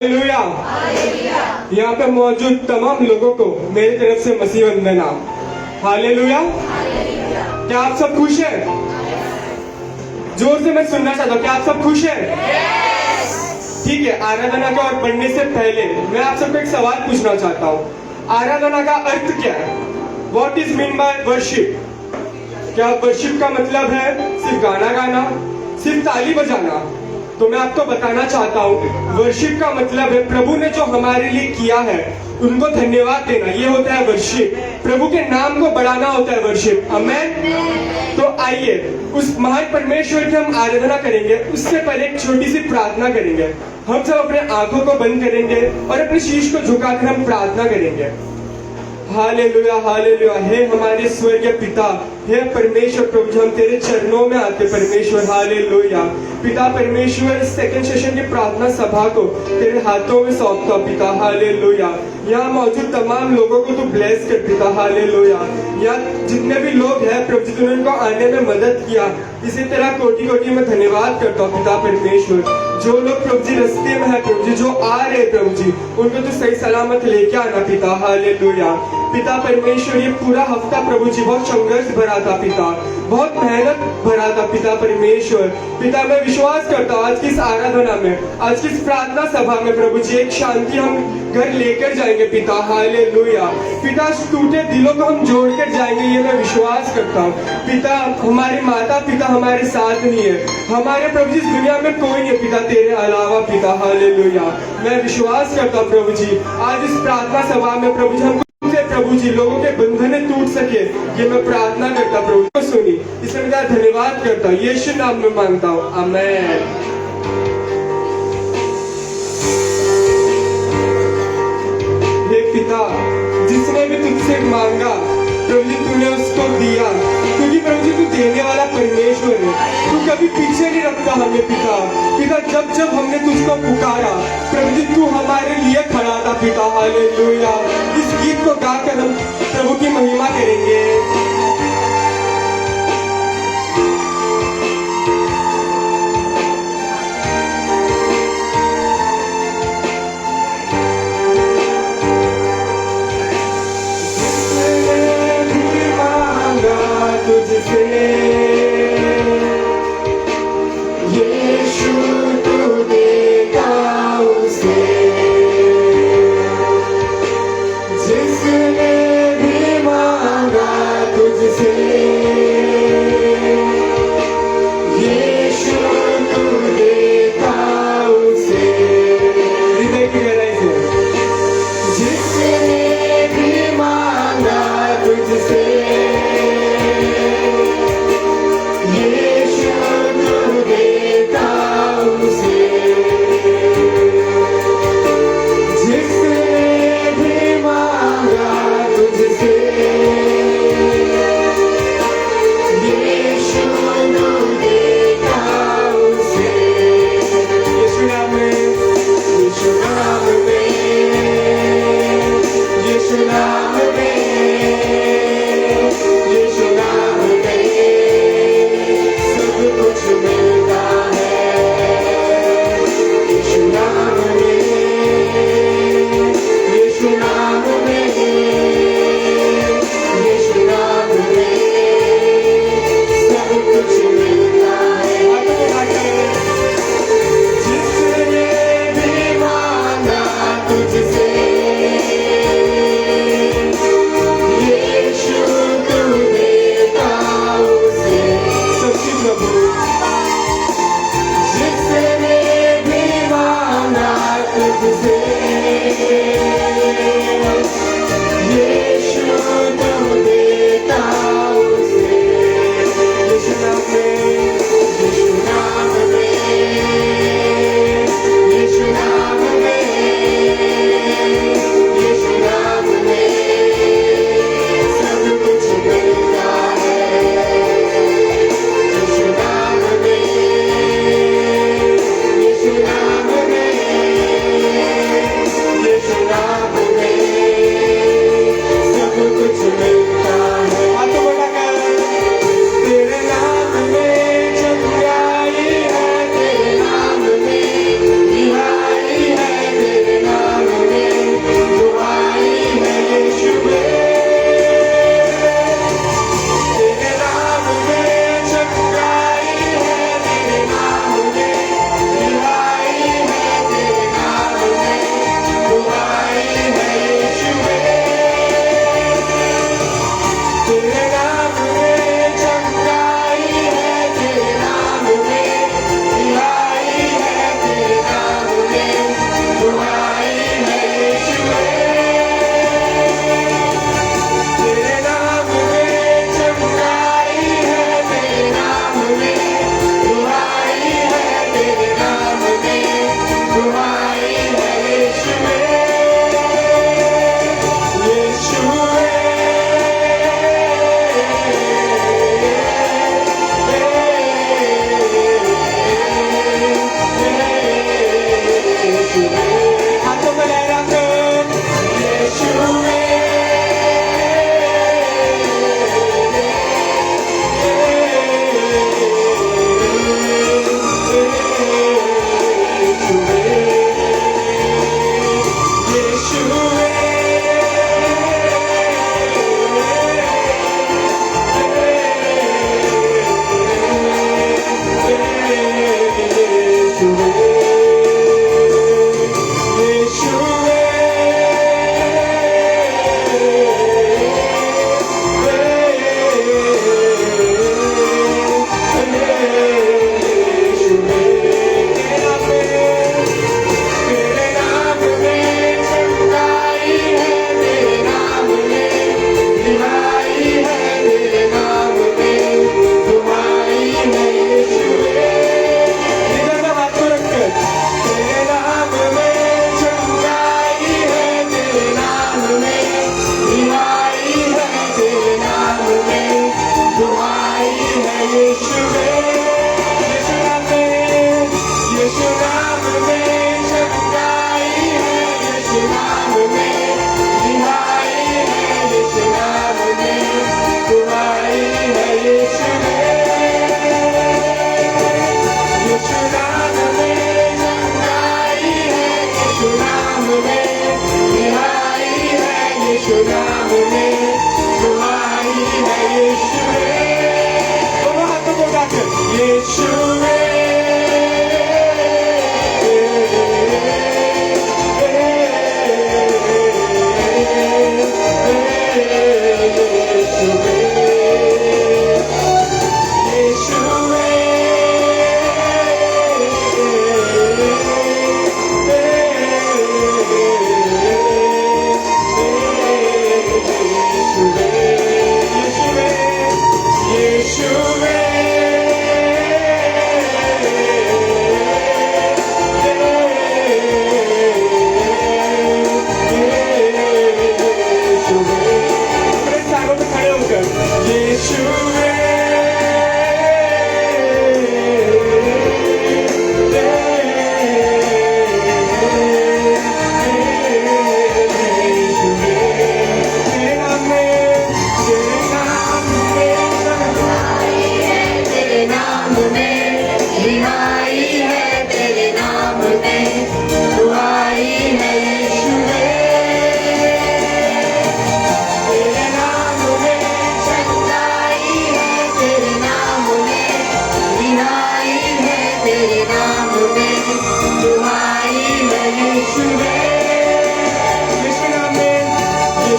Hallelujah. यहाँ पे मौजूद तमाम लोगों को मेरी तरफ से मसीह वंदना। हालेलुया। क्या आप सब खुश हैं? जोर से मैं सुनना चाहता हूँ, क्या आप सब खुश हैं? ठीक है, आराधना का और बढ़ने से पहले मैं आप सबको एक सवाल पूछना चाहता हूँ। आराधना का अर्थ क्या है? What is mean by worship? क्या वर्शिप का मतलब है सिर्फ गाना गाना, सिर्फ ताली बजाना? तो मैं आपको बताना चाहता हूँ, वर्शिप का मतलब है प्रभु ने जो हमारे लिए किया है उनको धन्यवाद देना। ये होता है वर्शिप। प्रभु के नाम को बढ़ाना होता है वर्शिप। आमेन। तो आइए उस महान परमेश्वर की हम आराधना करेंगे। उससे पहले एक छोटी सी प्रार्थना करेंगे। हम सब अपने आंखों को बंद करेंगे और अपने शीश को झुकाकर हम प्रार्थना करेंगे। Hallelujah, hallelujah. हे हमारे स्वर्गीय पिता, हे परमेश्वर प्रभु, हम तेरे चरणों में आते परमेश्वर। हालेलुया पिता परमेश्वर, सेकंड सेशन की प्रार्थना सभा को तेरे हाथों में सौंपता पिता। हालेलुया। यहाँ मौजूद तमाम लोगों को तू ब्लेस कर पिता। हालेलुया। यहाँ जितने भी लोग हैं प्रभु जी, तूने उनको आने में मदद किया, इसी तरह कोटि कोटि में धन्यवाद करता हूँ पिता परमेश्वर। जो लोग प्रभु जी रस्ते में है प्रभु जी, जो आ रहे प्रभु जी, उनको तो सही सलामत लेके आना पिता। हालेलुया पिता परमेश्वर, ये पूरा हफ्ता प्रभु जी बहुत संघर्ष भरा था पिता, बहुत मेहनत भरा था पिता परमेश्वर। पिता मैं विश्वास करता हूँ आज की इस आराधना में, आज की इस प्रार्थना सभा में प्रभु जी एक शांति हम घर लेकर जाएंगे पिता। हालेलुया पिता, टूटे दिलों को हम जोड़ कर जाएंगे, ये मैं विश्वास करता हूँ पिता। हमारे माता पिता हमारे साथ नहीं है, हमारे प्रभु जी इस दुनिया में कोई नहीं है पिता तेरे अलावा पिता। हालेलुया मैं विश्वास करता हूँ प्रभु जी आज इस प्रार्थना सभा में प्रभु जी हम प्रभु जी लोगों के बंधन टूट सके, ये मैं प्रार्थना करता प्रभु को सुनी, इसमें मैं धन्यवाद करता हूँ, यीशु नाम में मांगता हूँ, आमेन। हे पिता, जिसने भी तुझसे मांगा प्रभु जी तूने उसको दिया, क्योंकि प्रभु जी तू देने वाला परमेश्वर है, तू कभी पीछे नहीं रखता हमें पिता। पिता जब जब हमने तुझको पुकारा प्रभु जी तू हमारे लिए खड़ा था पिता। हालेलुया। इस गीत को गाकर हम प्रभु की महिमा करेंगे।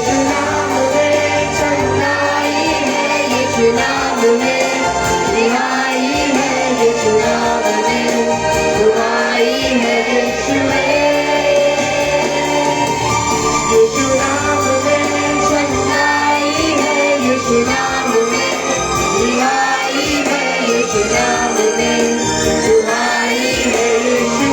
यीशु नाम में चंगाई है, यीशु नाम में रिहाई है, यीशु नाम में दुआई है, यीशु नाम में चंगाई है, यीशु नाम में रिहाई है, यीशु नाम में दुआई है, यीशु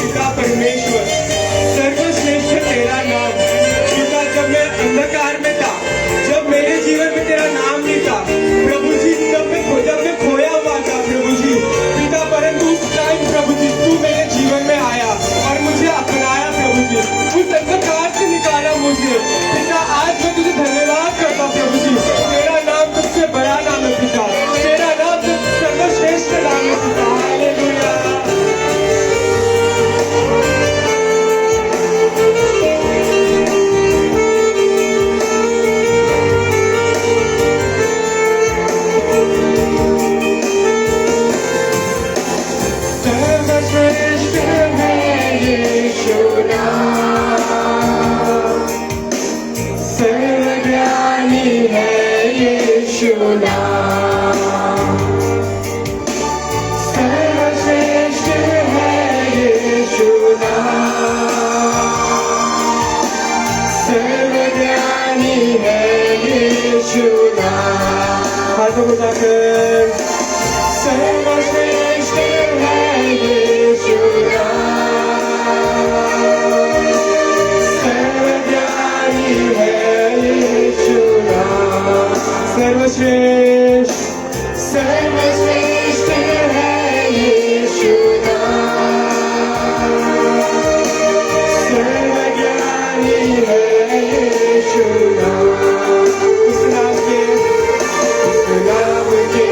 पिता परमेश्वर, सर्वश्रेष्ठ तेरा नाम। पिता, जब मैं अंधकार में था, जब मेरे जीवन में तेरा नाम नहीं था प्रभु जी, जब मैं खोया हुआ था प्रभु जी, पिता, परंतु उस टाइम प्रभु जी तू मेरे जीवन में आया और मुझे अपनाया प्रभु जी, उस अंधकार से निकाला मुझे। पिता, आज मैं तुझे धन्यवाद करता हूँ प्रभु जी, तेरा नाम सबसे बड़ा नाम है पिता, तेरा नाम सर्वश्रेष्ठ नाम है पिता। हालेलुया। सर्वश्रेष्ठ है यीशु नाम, सर्वज्ञानी है यीशु नाम, सर्वश्रेष्ठ है यीशु नाम, सर्वज्ञानी है यीशु नाम। हाथों को उठाकर सर्वश्रेष्ठ है यीशु नाम, सर्वज्ञानी है यीशु नाम, सर्वश्रेष्ठ सर्वश्रेष्ठ है यीशु नाम, सर्वज्ञानी है यीशु नाम। उस नाम के उस नाम के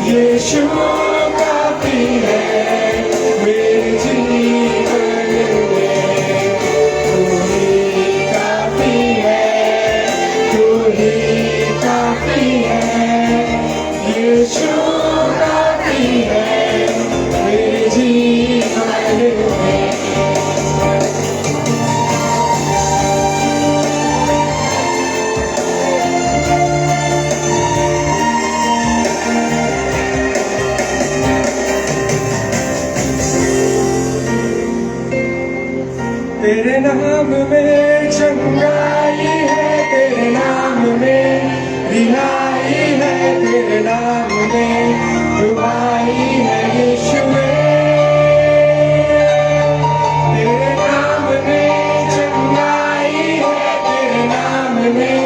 यीशु काफी है मेरे जीवन में, तू ही काफी है, तू ही काफी है, यीशु काफी है मेरे जीवन में। तेरे नाम में चंगाई है, तेरे नाम में रिहाई है, तेरे नाम में दुआई है यीशुए। तेरे नाम में चंगाई है, तेरे नाम में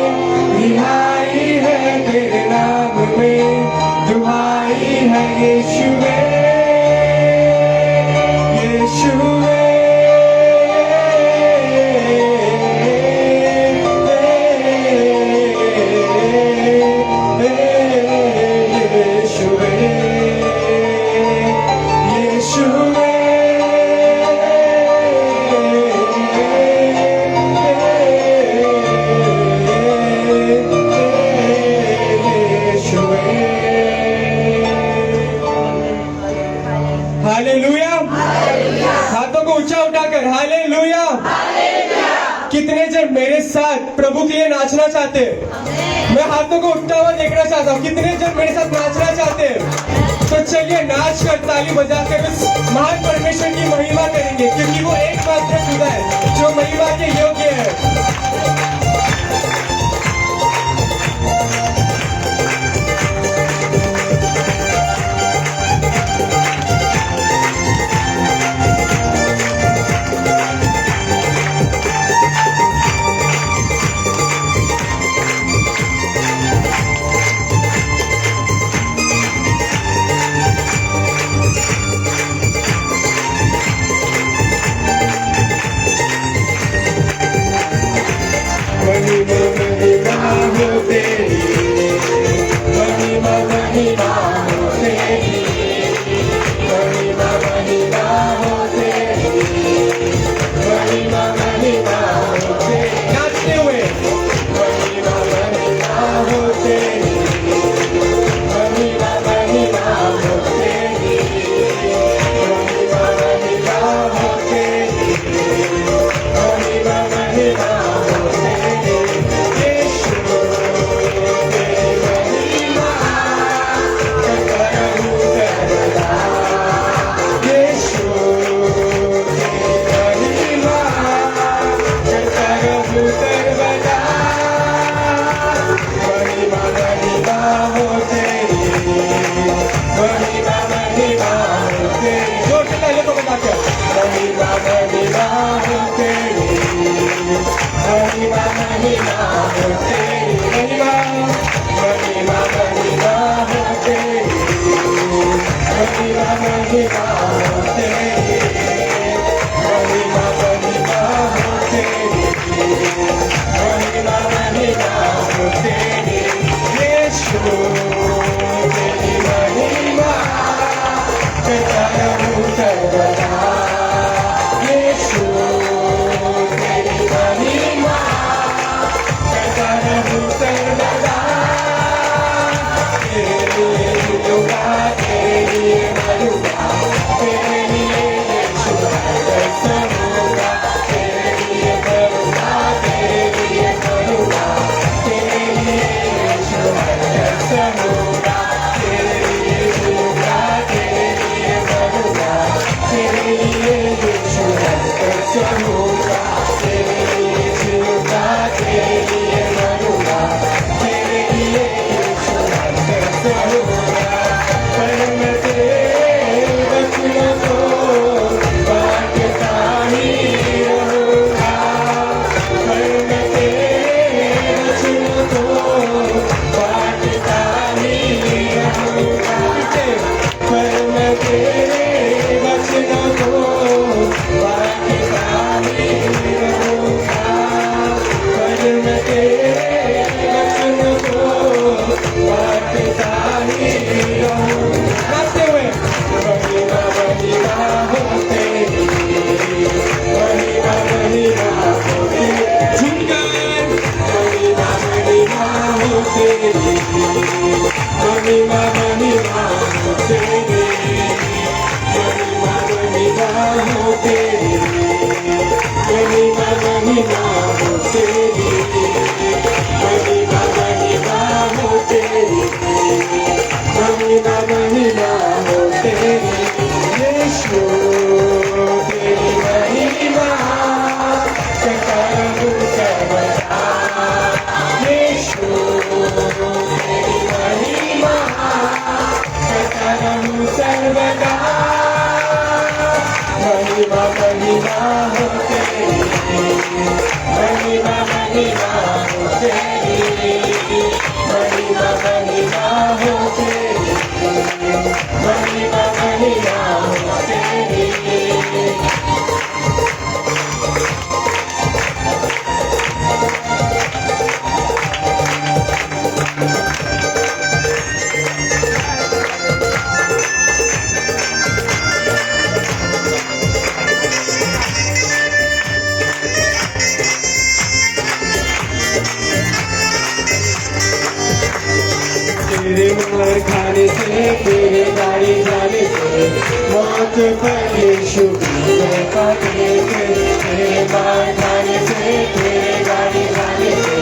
रिहाई है, तेरे नाम में दुआई है यीशुए, यीशुए। हालेलुया, हाथों को ऊंचा उठाकर हालेलुया। कितने जन मेरे साथ प्रभु के लिए नाचना चाहते हैं? मैं हाथों को उठता हुआ देखना चाहता हूँ। कितने जन मेरे साथ नाचना चाहते हैं? तो चलिए नाच कर ताली बजाकर उस महान परमेश्वर की महिमा करेंगे, क्योंकि वो एकमात्र खुदा है जो महिमा के योग्य है। तेरे महिमा महिमा हो तेरी, महिमा महिमा हो तेरी, महिमा महिमा हो तेरी, महिमा महिमा हो तेरी, महिमा महिमा हो तेरी। यीशु तेरी महिमा सकल सर्वदा, यीशु तेरी महिमा सकल सर्वदा, महिमा महिमा हो तेरी, महिमा महिमा हो तेरी, महिमा महिमा हो तेरी, महिमा महिमा हो तेरी। तेरे मार खाने से, तेरे गाड़ी जाने से, मौत पर यीशु विजय पाने से, तेरे मार खाने से, तेरे गाड़ी जाने से,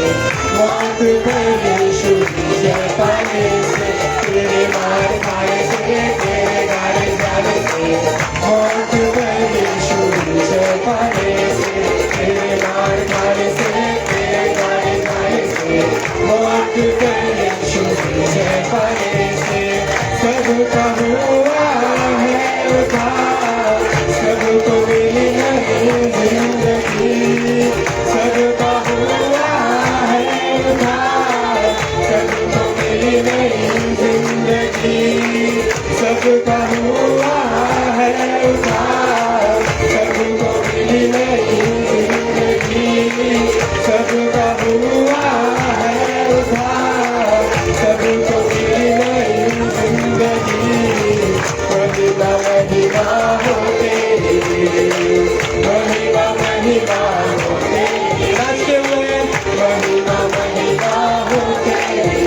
मौत पर यीशु विजय पाने से, तेरे मार खाने से, तेरे गाड़ी जाने से, मौत पर यीशु विजय पाने से, तेरे मार खाने से, तेरे गाड़ी जाने से, मौत पर यीशु विजय पाने से, सबका हुआ है उद्धार, सबको मिली नई जिंदगी, सबका हुआ है उद्धार, सबको मिली नई जिंदगी, सबका हुआ है उद्धार, सबको मिली नई जिंदगी, सबका हुआ है उद्धार, सबको मिली नई जिंदगी। महिमा महिमा हो तेरी, महिमा महिमा हो तेरी, नाचते हुए महिमा महिमा हो तेरी,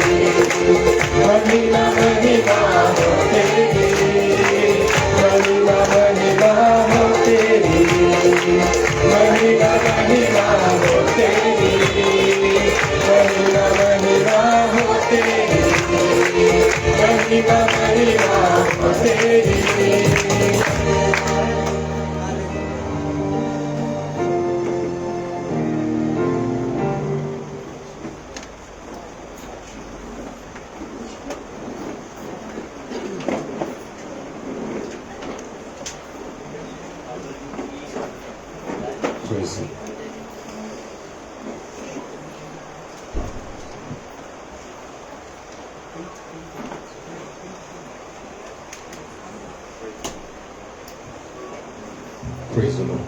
महिमा महिमा हो तेरी, महिमा महिमा हो तेरी, महिमा महिमा हो तेरी, महिमा महिमा हो तेरी, महिमा महिमा हो तेरी। Praise Him. Praise the Lord.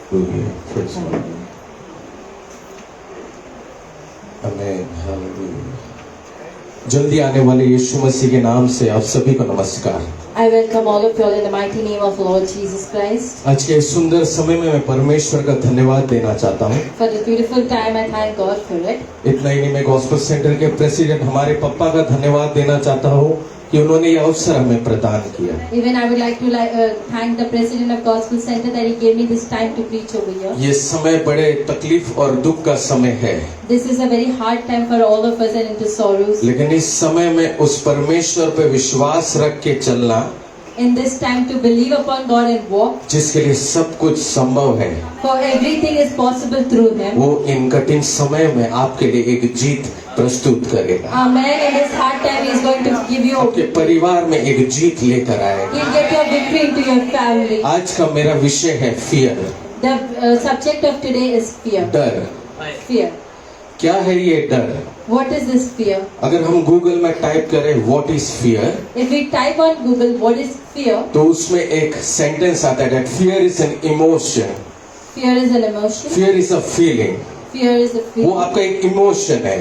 Hallelujah. Praise the Lord. Amen. Hallelujah. जल्दी आने वाले यीशु मसीह के नाम से आप सभी को नमस्कार। I welcome all of you all in the mighty name of Lord Jesus Christ. आज के इस सुंदर समय में मैं परमेश्वर का धन्यवाद देना चाहता हूँ। For this beautiful time, I thank God for it. इतना ही नहीं, मैं गॉस्पेल सेंटर के प्रेसिडेंट हमारे पप्पा का धन्यवाद देना चाहता हूँ कि उन्होंने ये अवसर हमें प्रदान किया। Even I would like to thank the president of Gospel Center that he gave me this time to preach over here. ये समय बड़े तकलीफ और दुख का समय है, This is a very hard time for all of us and into sorrows. लेकिन इस समय में उस परमेश्वर पे विश्वास रख के चलना, In this time to believe upon God and walk, जिसके लिए सब कुछ संभव है, for everything is possible through Him. वो इन कठिन समय में आपके लिए एक जीत प्रस्तुत करेगा। Amen. In this hard time, He is going to give you. आपके परिवार में एक जीत लेकर आएगा। He'll get your victory into your family. आज का मेरा विषय है fear, The subject of today is fear. डर। Fear. क्या है ये डर? What is this fear? अगर हम गूगल में टाइप करें what is fear, If we type on Google what is fear, तो उसमें एक सेंटेंस आता है, fear is an emotion, fear is an emotion. Fear is a feeling. Fear is a वो feeling. आपका एक इमोशन है,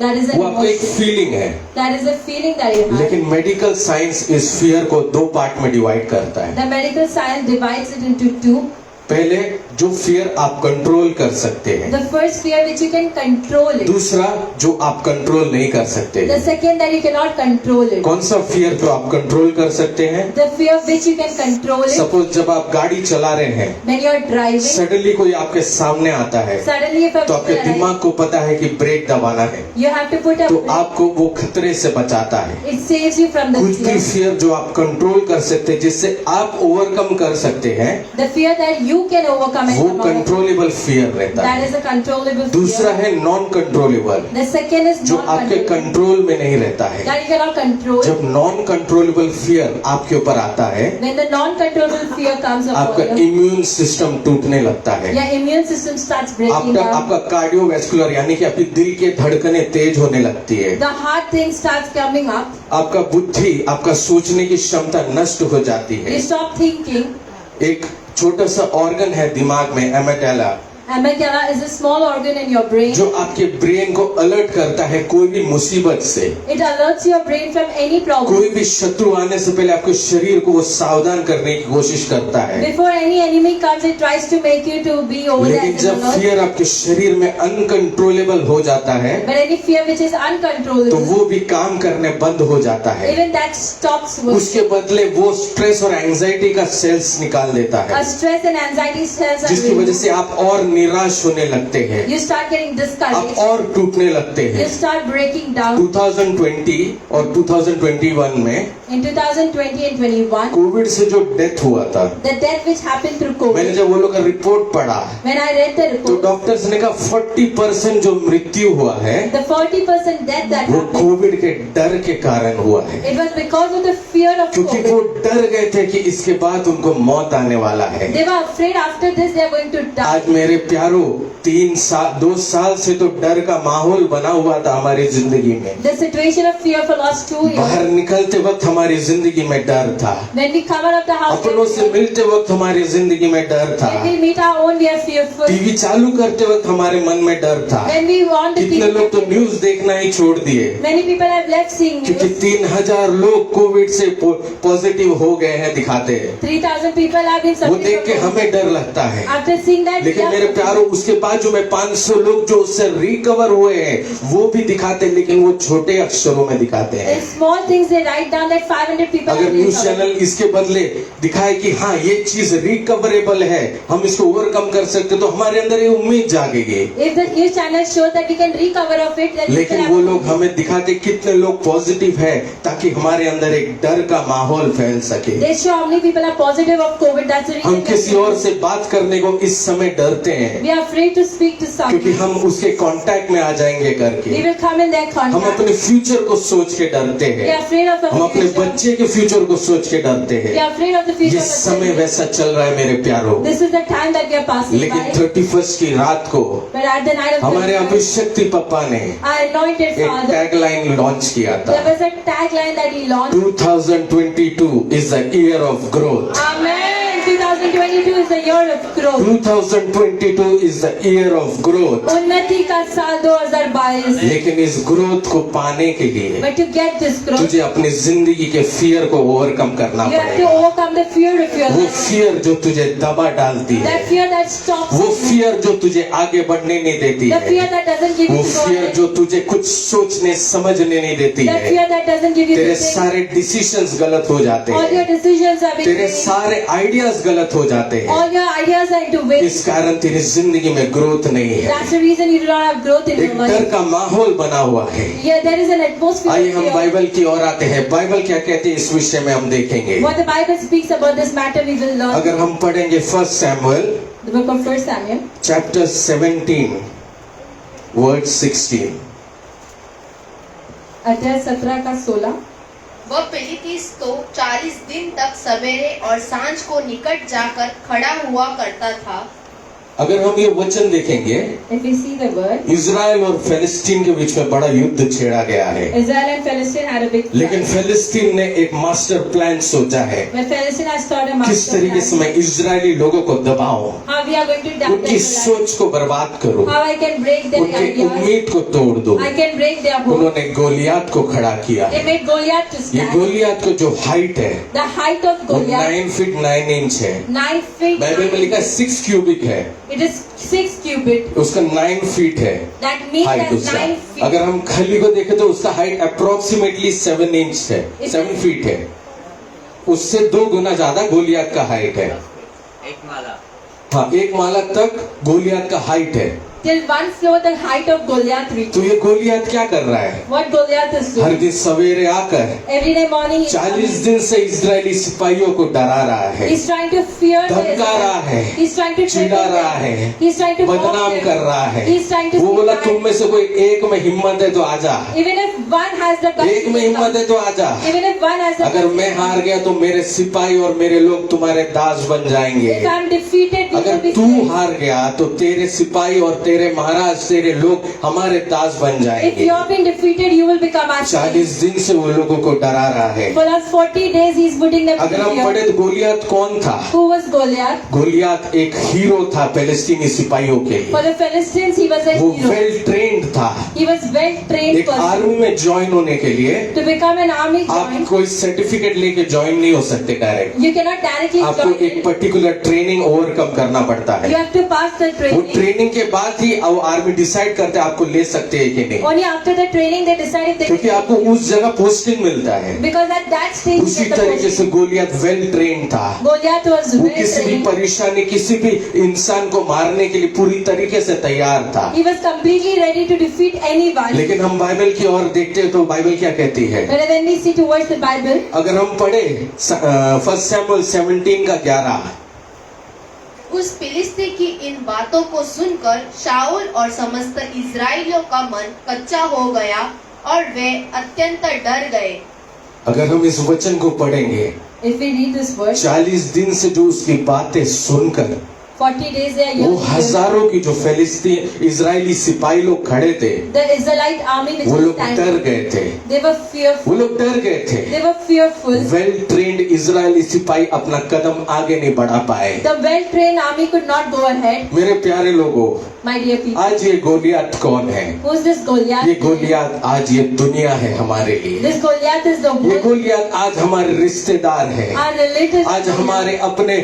That is an वो आपका एक emotion. फीलिंग है। That is a feeling that you have. लेकिन मेडिकल साइंस इस फियर को दो पार्ट में डिवाइड करता है। The medical science divides it into two. पहले जो फियर आप कंट्रोल कर सकते हैं, The first fear which you can control it. दूसरा जो आप कंट्रोल नहीं कर सकते। The second that you cannot control it. कौन सा फियर जो आप कंट्रोल कर सकते हैं? The fear which you can control it. Suppose जब आप गाड़ी चला रहे हैं, When you are driving, suddenly कोई आपके सामने आता है, suddenly if a तो आपके people arrive, दिमाग को पता है कि ब्रेक दबाना है, you have to put a तो brake. आपको वो खतरे से बचाता है। It saves you from the कुछ भी fear. फियर जो आप कंट्रोल कर सकते हैं, जिससे आप ओवरकम कर सकते हैं, The fear that you can overcome and वो come out of. Controllable fear रहता That है। is a controllable दूसरा fear. है non controllable, The second is जो not आपके controllable. कंट्रोल में नहीं रहता है। That you cannot control. जब नॉन कंट्रोलेबल फियर आपके ऊपर आता है, When the non-controllable fear comes आपका upon you, इम्यून सिस्टम टूटने लगता है। your immune system starts breaking down. आपका कार्डियोवैस्कुलर यानी कि आपकी दिल के धड़कनें तेज होने लगती है। The heart thing starts coming up. आपका बुद्धि, आपका सोचने की क्षमता नष्ट हो जाती You है। stop thinking. एक छोटा सा ऑर्गन है दिमाग में, एमेटाला, Amygdala is a small organ in your brain. जो आपके ब्रेन को अलर्ट करता है कोई भी मुसीबत से, It alerts your brain from any problem. कोई भी शत्रु आने से पहले आपके शरीर को वो सावधान करने की कोशिश करता है। Before any enemy comes, it tries to make you to be over लेकिन that जब alert. फियर आपके शरीर में अनकंट्रोलेबल हो जाता है, But any fear which is तो uncontrollable, वो भी काम करने बंद हो जाता है। even that stops working. उसके बदले वो स्ट्रेस और एंजाइटी का सेल्स निकाल देता A है, stress and anxiety cells are जिसकी वजह released. से आप और निराश होने लगते हैं, You start getting आप discouraged. और टूटने लगते You हैं। start breaking down. 2020 और 2021 में In 2020 and 21, कोविड से जो डेथ हुआ था, the death which happened through मैंने COVID, जब वो लोग का रिपोर्ट पढ़ा, when I read the तो report, डॉक्टर्स ने कहा 40% जो मृत्यु हुआ है the 40% death that वो happened, कोविड के डर के कारण हुआ है, it was because of the fear of क्योंकि COVID. वो डर गए थे कि इसके बाद उनको मौत आने वाला है। They were afraid after this they are going to die. आज मेरे प्यारो 2 साल से तो डर का माहौल बना हुआ था हमारी जिंदगी में। The situation of fear for last 2 years. बाहर निकलते वक्त हमारी जिंदगी में डर था, When we come out of the house, अपनों से मिलते वक्त हमारी जिंदगी में डर था, when we meet our own, we are fearful. TV चालू करते वक्त हमारे मन में डर था। When we want the कितने लोग तो people, न्यूज देखना ही छोड़ दिए, many people have left seeing क्योंकि news. 3000 लोग कोविड से पॉजिटिव हो गए हैं दिखाते हैं। 3,000 people have been वो suffering देख के from हमें डर लगता है। COVID. After seeing that, लेकिन we are मेरे suffering. प्यारो उसके बाद जो मैं 500 लोग जो उससे रिकवर हुए हैं वो भी दिखाते हैं, लेकिन वो छोटे अक्षरों में दिखाते हैं। In small things they write down that 500 people अगर have न्यूज recovered. चैनल इसके बदले दिखाए कि हाँ ये चीज रिकवरेबल है, हम इसको ओवरकम कर सकते, तो हमारे अंदर ये उम्मीद जागेगी। If the news channel shows that we can recover of it, then लेकिन people वो have- लोग हमें दिखाते कितने लोग पॉजिटिव है, ताकि हमारे अंदर एक डर का माहौल फैल सके। They show how many people are positive of COVID. That's the reason. हम that किसी और से बात करने को इस समय डरते हैं, we are afraid to speak to क्योंकि someone. हम उसके कांटेक्ट में आ जाएंगे We करके। will come in their हम contact. अपने फ्यूचर को सोच के डरते We are हैं, afraid of हम our अपने future. बच्चे के फ्यूचर को सोच के डरते We हैं। are afraid of the future. ये of our समय children. वैसा चल रहा है मेरे प्यारो। This is the time that we are passing लेकिन by. 31 की रात को But at the night of हमारे 31st, अभिषक्ति पप्पा ने our anointed एक father, टैगलाइन लॉन्च किया there था, was a tagline that he launched. 2022 is the year of growth. Amen. 2022 is the year of growth. 2022 is the year of growth. उन्नति का साल 2022. लेकिन इस ग्रोथ को पाने के लिए But to get this growth, तुझे अपनी जिंदगी के फियर को ओवरकम करना you have to पड़ेगा। overcome the fear of your वो life. फियर जो तुझे दबा डालती है, That fear that stops वो you. फियर जो तुझे आगे बढ़ने नहीं देती The fear है, that doesn't give वो you to go fear ahead. जो तुझे कुछ सोचने समझने नहीं देती The है, fear that doesn't give you तेरे to think. सारे डिसीजंस गलत हो जाते All your हैं, decisions are being तेरे made. सारे आइडियाज गलत हो जाते हैं। All your ideas are into waste. इस कारण तेरी जिंदगी में ग्रोथ नहीं है, That's the reason you do not have growth in एक your डर life. का माहौल बना हुआ है। Yeah, there is an atmosphere आइए of हम fear. बाइबल की ओर आते हैं। बाइबल क्या कहती है इस विषय में हम देखेंगे। What the Bible speaks about this matter, we will learn. अगर हम पढ़ेंगे 1 Samuel The book of 1 Samuel, chapter 17 word 16। अध्याय 17 का 16. वह फिलिस्तीस तो 40 दिन तक सवेरे और सांझ को निकट जाकर खड़ा हुआ करता था। अगर हम ये वचन देखेंगे, If we see the word, Israel और फिलिस्तीन के बीच में बड़ा युद्ध छेड़ा गया है, Israel and Palestine had a big लेकिन fight. फिलिस्तीन ने एक मास्टर प्लान सोचा है, But Palestine has thought a किस master तरीके से plan. मैं इजरायली लोगों को दबाऊं, How we are going to damage उनकी their life. सोच को बर्बाद करूं, How I can break their उनकी ideas. उम्मीद को तोड़ दूं। I can break their hope. उन्होंने गोलियात को खड़ा किया। They made Goliath to ये stand. गोलियात को जो हाइट है The height of वो Goliath, 9 फीट 9 इंच है। 9 feet. बाइबल में लिखा है 6 क्यूबिक है, It is 6 cubit. उसका 9 फीट है That means हाइट that उसका। 9 feet. अगर हम खली को देखें तो उसका हाइट अप्रोक्सीमेटली 7 इंच है, 7 फीट है। उससे 2 गुना ज्यादा गोलियात का हाइट है। हाँ, 1 माला तक गोलियात का हाइट है। Till 1 floor the height of Goliath reached. तो ये गोलियात क्या कर रहा है? What Goliath is her doing? दिन सवेरे आकर Every day morning he 40 दिन से इजरायली सिपाहियों को डरा रहा है, He's trying to fear the धमका रहा है, He's trying to चिढ़ा threaten रहा them. है, He's trying to mock बदनाम them. कर रहा है। He's trying to वो बोला speak तुम में से कोई एक में हिम्मत है तो आजा, Even if one has the guts एक to में हिम्मत है come, तो आजा। even if one has the अगर guts मैं to हार come, गया तो मेरे सिपाही और मेरे लोग तुम्हारे दास बन जाएंगे। if I'm defeated, you अगर will be तू slain. हार गया तो तेरे सिपाही और तेरे महाराज तेरे लोग हमारे दास बन If जाएंगे। you have been defeated, you will become our slave. 40 दिन से वो लोगों को डरा रहा है। For us 40 days he's putting them अगर to हम fear. पढ़े तो गोलियात कौन था? Who was Goliath? गोलियात एक हीरो था फिलिस्तीनी सिपाहियों के For लिए। the Philistines he was a वो hero. वेल ट्रेन्ड था। He was well trained एक person. आर्मी में ज्वाइन होने के लिए To become an army आप join, कोई सर्टिफिकेट लेके ज्वाइन नहीं हो सकते डायरेक्ट। you cannot directly आपको join एक it. पर्टिकुलर ट्रेनिंग ओवरकम करना पड़ता You है। have to pass the वो training. ट्रेनिंग के बाद ही वो आर्मी डिसाइड करते हैं आपको ले सकते हैं कि नहीं, Only after the training they decide if they क्योंकि can. आपको उस जगह पोस्टिंग मिलता है। Because at that stage you उसी get the तरीके से posting. गोलियत वेल ट्रेन था। Goliath was वो well किसी भी trained. परेशानी किसी भी इंसान को मारने के लिए पूरी तरीके से तैयार था। He was completely ready to defeat anyone. लेकिन हम बाइबल की ओर देखते हैं तो बाइबल क्या कहती है? But when we see towards the Bible, अगर हम पढ़े 1 सैमुएल 17 का 11, उस फिलिस्ती की इन बातों को सुनकर शाऊल और समस्त इजराइलियों का मन कच्चा हो गया और वे अत्यंत डर गए। अगर हम इस वचन को पढ़ेंगे, if we read this verse, 40 दिन से जो उसकी बातें सुनकर 40 days they are वो young. हजारों की जो फिलिस्तीन इजरायली सिपाही लोग खड़े थे, The Israelite army which वो was लोग डर standing, गए थे। they were fearful. वो लोग डर गए थे। They were fearful. Well trained Israeli सिपाही अपना कदम आगे नहीं बढ़ा पाए। The well-trained army could not go ahead. मेरे प्यारे लोगों, My dear people, आज ये गोलियात कौन है? who's this Goliath? ये गोलियात आज ये दुनिया है हमारे लिए। This Goliath is the ये one. गोलियात आज हमारे रिश्तेदार है, Our relatives, आज हमारे अपने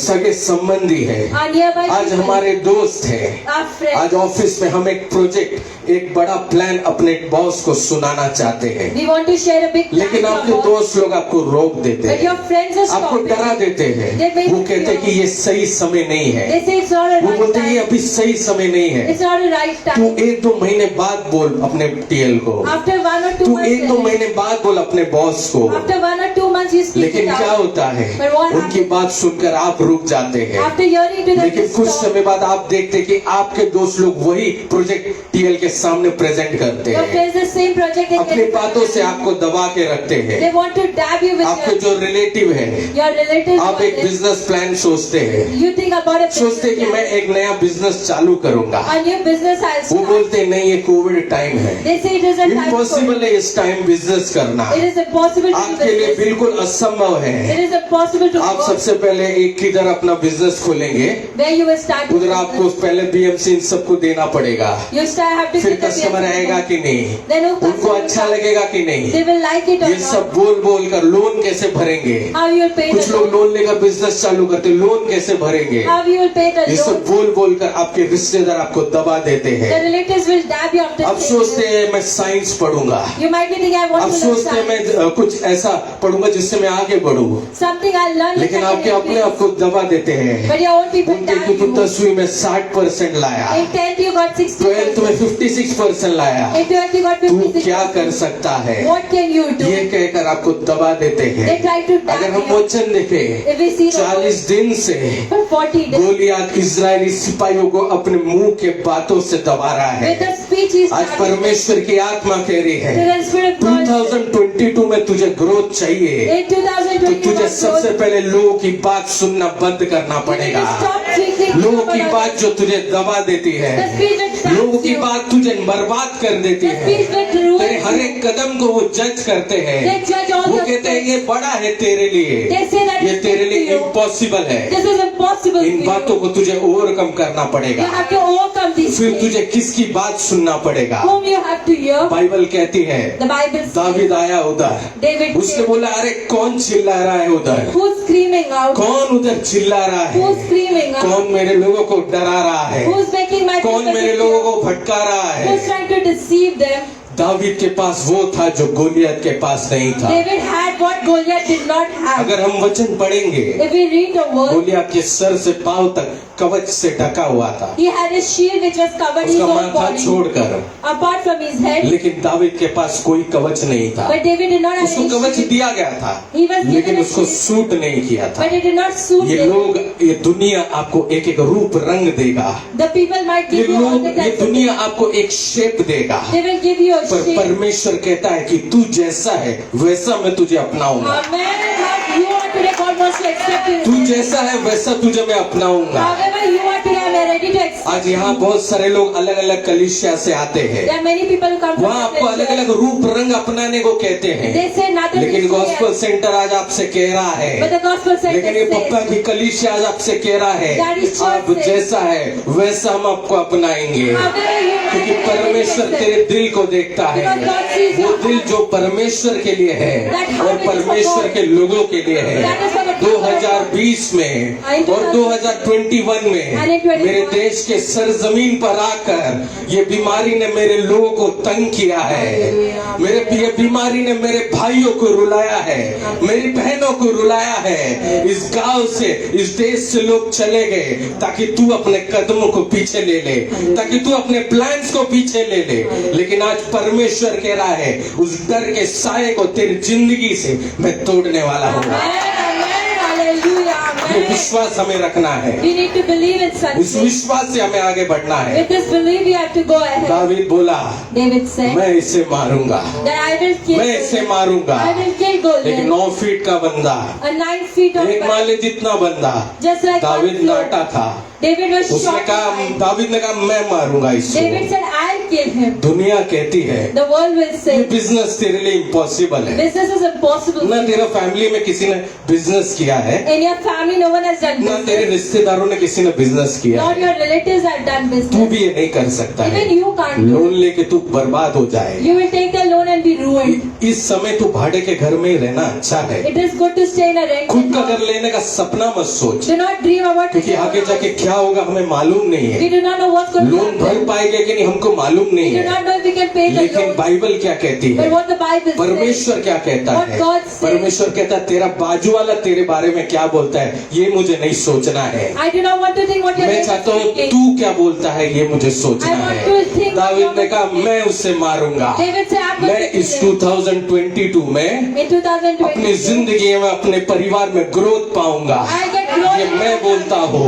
सगे संबंधी है, our nearby आज people, हमारे दोस्त है। our friends. आज ऑफिस में हम एक प्रोजेक्ट, एक बड़ा प्लान अपने बॉस को सुनाना चाहते हैं, We want to share a big plan लेकिन to आपके our boss. दोस्त लोग आपको रोक देते But your हैं, friends are आपको stopping. डरा देते हैं। They make वो कहते हैं you- कि ये सही समय नहीं है, They say it's not a वो right बोलते हैं ये time. अभी सही समय नहीं है। It's not a right तू time. 1-2 महीने बाद बोल अपने टीएल को, After 1 or 2 तू months, 1-2 महीने बाद बोल अपने बॉस को। after 1 or 2 months you speak लेकिन it क्या out. होता है, But what उनकी happens? बात सुनकर आप रुक जाते हैं, After hearing to them, लेकिन you कुछ stop. समय बाद आप देखते हैं कि आपके दोस्त लोग वही प्रोजेक्ट टीएल के सामने प्रेजेंट करते Your हैं, friends the same project they अपनी get. बातों से आपको दबा के रखते They हैं। want to dab you with आपके your, जो रिलेटिव है, your relatives. आप एक want it. बिजनेस प्लान सोचते हैं, You think about a सोचते हैं कि business मैं plan. एक नया बिजनेस चालू करूंगा। A new business I'll वो start. बोलते हैं नहीं, ये कोविड टाइम है, They say it is a time for impossible है इस टाइम बिजनेस करना, it is impossible to do आपके लिए business. बिल्कुल असंभव It है। is impossible to आप work सबसे पहले एक किधर अपना बिजनेस खोलेंगे, where you will start. उधर आपको पहले बीएमसी इन सबको देना पड़ेगा, You start have to फिर get the कस्टमर business. आएगा कि नहीं, Then who उनको customer अच्छा will come? लगेगा कि नहीं, They will like it or ये सब not. बोल बोल कर लोन कैसे भरेंगे। How you will pay कुछ the लोग loan? लोन लेकर बिजनेस चालू करते, लोन कैसे भरेंगे। How you will pay the ये सब loan? बोल बोल कर आपके रिश्तेदार आपको दबा देते The हैं। relatives will dab you after अब saying सोचते this. हैं मैं साइंस पढ़ूंगा, You might be thinking I अब want to learn सोचते हैं मैं science. कुछ ऐसा पढ़ूंगा जिससे मैं आगे बढ़ूं, Something I'll learn. which लेकिन I can आपके अपने increase. आप को दबा देते हैं। But your own people उनके dab की you. 10वीं में 60% लाया, In 10th you got 60. 12th में 56% लाया, In 12th you got तू 56. क्या कर सकता है, What can you do? ये कहकर आपको दबा देते They हैं। try to अगर dab हम you. वचन देखें, If we see the 40 दिन से for 40 days गोलियात इजरायली सिपाहियों को अपने मुंह के बातों से दबा रहा with the है। speech he आज started. परमेश्वर की आत्मा कह रही है, The Spirit of God. 2022 में तुझे ग्रोथ चाहिए, In 2021, तो तुझे सबसे पहले लोगों की बात सुनना बंद करना पड़ेगा। stop thinking लोगों की about बात जो तुझे दबा देती है, the speech that लोगों stops की you, बात तुझे बर्बाद कर देती the है, speech that तेरे ruins हर you. एक कदम को वो जज करते They हैं। judge all वो your कहते हैं steps. ये बड़ा है तेरे लिए, They say that ये it's तेरे big लिए for you. इम्पॉसिबल है। This is impossible in for बातों you. को तुझे ओवरकम करना You पड़ेगा। have to overcome these फिर things. तुझे किसकी बात सुनना पड़ेगा? Whom you have to hear. Bible कहती है The Bible says दावीद आया उधर, David उसने said, बोला अरे कौन चिल्ला रहा है उधर, who's screaming out? कौन उधर चिल्ला रहा है, Who's screaming out? कौन मेरे लोगों को डरा रहा है, Who's making my कौन people मेरे to लोगों fear? को भटका रहा है। Who's trying to deceive them? David के पास वो था जो गोलियत के पास नहीं था। David had what Goliath did not have. अगर हम वचन पढ़ेंगे, If we read the word, Goliath के सर से पांव तक कवच से ढका हुआ था, he had a shield which was covered his उसका whole माथा body, छोड़कर, apart from his head. लेकिन दावीद के पास कोई कवच नहीं था। But David did not have उसको any कवच shield. दिया गया था, He was given लेकिन a उसको shield, सूट नहीं किया था। but it did not suit ये David. लोग, ये दुनिया आपको एक एक रूप रंग देगा, The people might ये give you all लोग, the ये types of दुनिया things. आपको एक शेप देगा, They will give you a पर shield. परमेश्वर कहता है कि तू जैसा है वैसा मैं तुझे अपनाऊंगा। Amen. What you are today, God wants to accept you. तू जैसा है वैसा तुझे मैं अपनाऊंगा। However you are today, I am ready to accept. आज यहाँ बहुत सारे लोग अलग अलग कलिसिया से आते हैं, There are many people who come from वहाँ आपको अलग different अलग रूप रंग अपनाने को कहते places. हैं, They say nothing. लेकिन is गॉस्पेल clear. सेंटर आज आपसे कह रहा But है, the gospel लेकिन ये center पप्पा says, की कलिसिया आज आपसे कह रहा है That is church आप says. जैसा है वैसा हम आपको अपनाएंगे, however you are क्योंकि ready to परमेश्वर accept. तेरे दिल को देखता है। Because God sees वो your दिल heart. जो परमेश्वर के लिए है That heart और which is for परमेश्वर God. के लोगों के लिए है। That is for the people of God. 2020 में And और 2021 में And in 21 मेरे देश के सरजमीन पर आकर ये बीमारी ने मेरे लोगों को तंग किया है। Hallelujah. ये बीमारी ने मेरे भाइयों को रुलाया है, मेरी बहनों को रुलाया है। इस गांव से, इस देश से लोग चले गए ताकि तू अपने कदमों को पीछे ले ले, ताकि तू अपने प्लान्स को पीछे ले ले। लेकिन आज परमेश्वर कह रहा है उस डर के साये को तेरी जिंदगी से मैं तोड़ने वाला हूँ। Amen. Amen. Hallelujah. ये Amen. विश्वास हमें रखना है, We need to believe in such इस things. विश्वास से हमें आगे बढ़ना है। With this belief, we have to go ahead. David बोला David said मैं इसे मारूंगा, that I will kill. मैं इसे Goliath. मारूंगा। I will kill लेकिन Goliath. 9 फीट का बंदा, A 9 feet of एक man, माले जितना बंदा, just like one David floor. नाटा था। David was उसने shot. कहा, behind. दावीद ने कहा मैं मारूंगा David इसको। said, I'll kill him. दुनिया कहती है The world will ये say, बिजनेस तेरे लिए इम्पॉसिबल है, business is impossible. ना तेरा फैमिली में किसी ने बिजनेस किया है, In your family, no one has done ना तेरे business. रिश्तेदारों ने किसी ने बिजनेस किया Not है। your relatives have done तू business. भी ये नहीं कर सकता है। Even you can't do loan it. लेके तू बर्बाद हो जाए। You will take the loan and be ruined. इस समय तू भाड़े के घर में ही रहना अच्छा है। It is good to stay in a rented खुद का घर house. लेने का सपना मत सोच, Do not dream about क्योंकि आगे जाके क्या होगा हमें मालूम नहीं We है। do not know what's going to loan भर happen. पाएंगे कि नहीं हमको मालूम We नहीं do है। not know if we can pay the लेकिन loan. बाइबल क्या कहती But है, what the Bible says, परमेश्वर क्या कहता What है? God says. परमेश्वर कहता है तेरा बाजू वाला तेरे बारे में क्या बोलता है ये मुझे नहीं सोचना है। I do not want to think what your मैं neighbor चाहता is हूँ thinking. तू क्या बोलता है ये मुझे सोचना I want है। to think what दावीद ने your कहा neighbor is मैं उसे मारूंगा। David said, I'm going मैं to इस kill him. 2022 में In 2020, अपनी जिंदगी में अपने परिवार में ग्रोथ पाऊंगा। I get growth. ये मैं बोलता हूँ,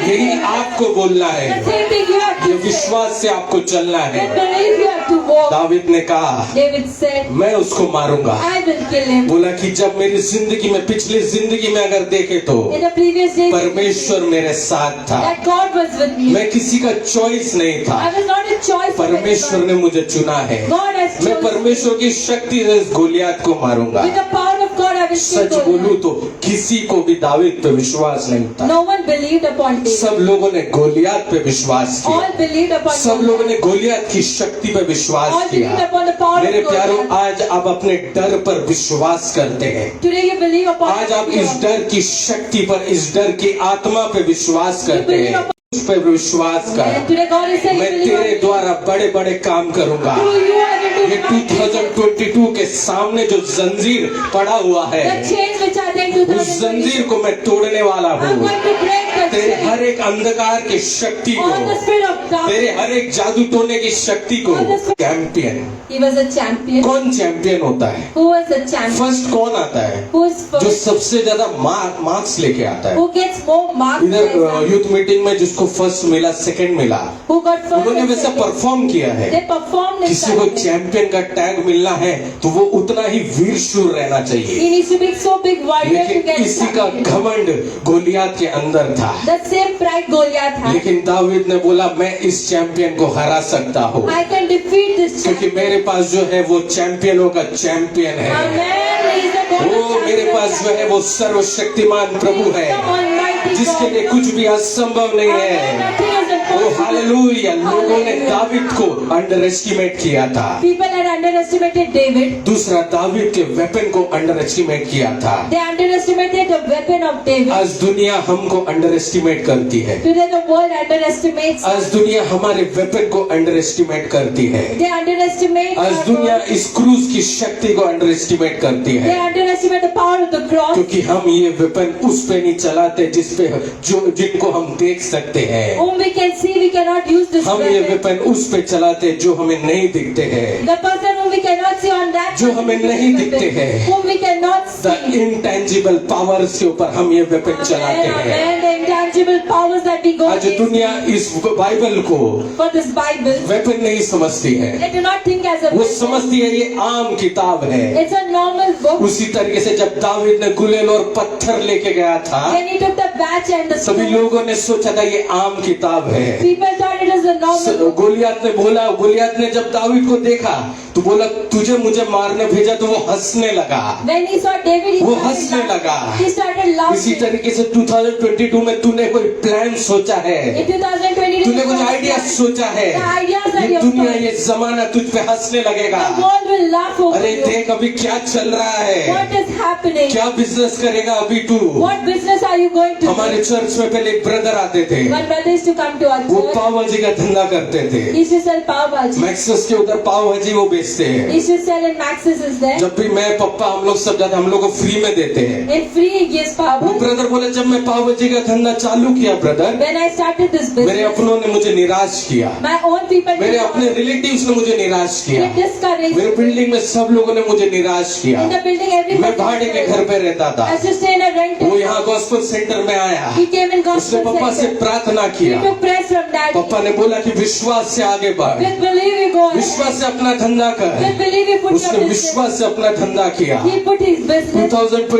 यही आपको बोलना The है। same thing you have ये to say. विश्वास से आपको चलना With है। belief you have to walk. David ने कहा David said, मैं उसको मारूंगा। I will kill him. बोला कि जब मेरी जिंदगी में, पिछली जिंदगी में अगर देखे तो In the previous days, परमेश्वर मेरे साथ था, that God was with me. मैं किसी का चॉइस नहीं था, I was not a choice of परमेश्वर anyone. ने मुझे चुना है। God has मैं chosen me. परमेश्वर की शक्ति से इस गोलियत को मारूंगा। With the power of God, I will kill सच बोलूं Goliath. तो किसी को भी दावीद पे विश्वास नहीं था। No one believed upon David. सब लोगों ने गोलियत पे विश्वास किया, All believed upon सब God. लोगों ने गोलियत की शक्ति पे विश्वास All believed किया। upon the power मेरे of प्यारों, God. आज आप अपने डर पर विश्वास करते हैं। Today you believe upon आज आप fear. इस डर की शक्ति पर, इस डर की आत्मा पे विश्वास करते हैं। उस पर विश्वास And कर, today God is saying, मैं believe तेरे on द्वारा बड़े बड़े काम करूंगा। Through you I will do ये mighty things. 2022 के सामने जो जंजीर पड़ा हुआ है, The chains which are there in उस जंजीर 2020, को मैं तोड़ने वाला I'm हूँ। going to break the तेरे chains. हर एक अंधकार की शक्ति All the को, spirit of तेरे darkness. हर एक जादू टोने की शक्ति को। Champion, He was a champion. कौन चैंपियन होता है? Who was the champion? First कौन आता है? Who is जो सबसे ज्यादा मार्क्स लेके आता है। who gets more marks, इधर यूथ मीटिंग में जिसको फर्स्ट मिला, सेकंड मिला, who got first उन्होंने and वैसा second. परफॉर्म किया है। They performed in किसी को Sunday. चैंपियन का टैग मिलना है तो वो उतना ही वीर शूर रहना चाहिए। He needs to be so big warrior to लेकिन get इसी का champion. घमंड गोलियात के अंदर था। The same pride Goliath had. लेकिन दावीद ने बोला मैं इस चैंपियन को हरा सकता हूँ, I can defeat this क्योंकि champion. मेरे पास जो है वो चैंपियनों का चैंपियन है। Amen. He is the God of वो मेरे champions. पास जो है वो सर्वशक्तिमान प्रभु He is है, the Almighty जिसके God. लिए कुछ भी असंभव नहीं Amen. है। Nothing is ओ impossible. हालेलुया। लोगों ने Hallelujah. दावीद को अंडर एस्टिमेट किया था। People had underestimated David. दूसरा, दावीद के वेपन को अंडर एस्टिमेट किया था। They underestimated the weapon of David. आज दुनिया हमको अंडर एस्टिमेट करती है। Today the world underestimates. आज दुनिया हमारे वेपन को अंडर एस्टिमेट करती है। They underestimate. आज our दुनिया God. इस क्रूज की शक्ति को अंडर एस्टिमेट करती They है, underestimate the power of the cross. क्योंकि हम ये वेपन उस पे नहीं चलाते जिनको हम देख सकते हैं। Whom we can see, we cannot use this हम ये weapon. वेपन उस पे चलाते जो हमें नहीं दिखते हैं, The person whom we cannot see on that. जो हमें नहीं दिखते हैं। Whom we cannot the see. Intangible powers के ऊपर हम ये वेपन चलाते Amen, हैं। amen. The intangible powers that we go आज against. दुनिया इस बाइबल को For this Bible, वेपन नहीं समझती है, they do not think as a वो weapon. समझती है ये आम किताब है। It's a normal book. उसी तरीके से जब दावीद ने गुलेल और पत्थर लेके गया था, When he took the batch and the सभी stone, लोगों ने सोचा था ये आम किताब है। people thought it was a normal book. Goliath ने बोला, गोलियात ने जब दावीद को देखा तो बोला तुझे मुझे मारने भेजा, तो वो हंसने लगा। When he saw David, he वो started हंसने laughing. लगा। He started इसी laughing. तरीके से 2022 में तूने कोई प्लान सोचा है, In 2022, तूने कुछ आइडिया सोचा है, The ideas that ये you have दुनिया, thought. ये जमाना तुझ पे हंसने लगेगा। The world will laugh over अरे you. देख अभी क्या चल रहा है, What is happening? क्या बिजनेस करेगा अभी तू। What business are you going to do? हमारे चर्च में पहले एक ब्रदर आते थे, One brother used to come to our वो church. पाव भाजी का धंधा करते थे। He used to sell pav bhaji. मैक्सस के उधर पाव भाजी वो बेचते He हैं। used to sell in Maxis is there. जब भी मैं पप्पा हम लोग सब जाते, हम लोग को फ्री में देते हैं। In free he gives pav वो bhaji. ब्रदर बोले जब मैं पाव भाजी का धंधा चालू किया brother, When I started this मेरे business, अपनों ने मुझे निराश किया, my own people मेरे did अपने रिलेटिव्स ने मुझे निराश किया, get discouraged. मेरे बिल्डिंग में सब लोगों ने मुझे निराश किया। In the building, मैं everybody भाड़े के घर पे रहता था। I used to stay in a rented. वो यहाँ गॉस्पेल सेंटर में आया, He came in उसने gospel पापा से center. प्रार्थना He किया। took prayers from that. पापा ने बोला कि विश्वास से आगे बढ़, With belief you go ahead. विश्वास से अपना धंधा कर। With belief you put उसने your business. विश्वास से अपना धंधा किया। He put his business.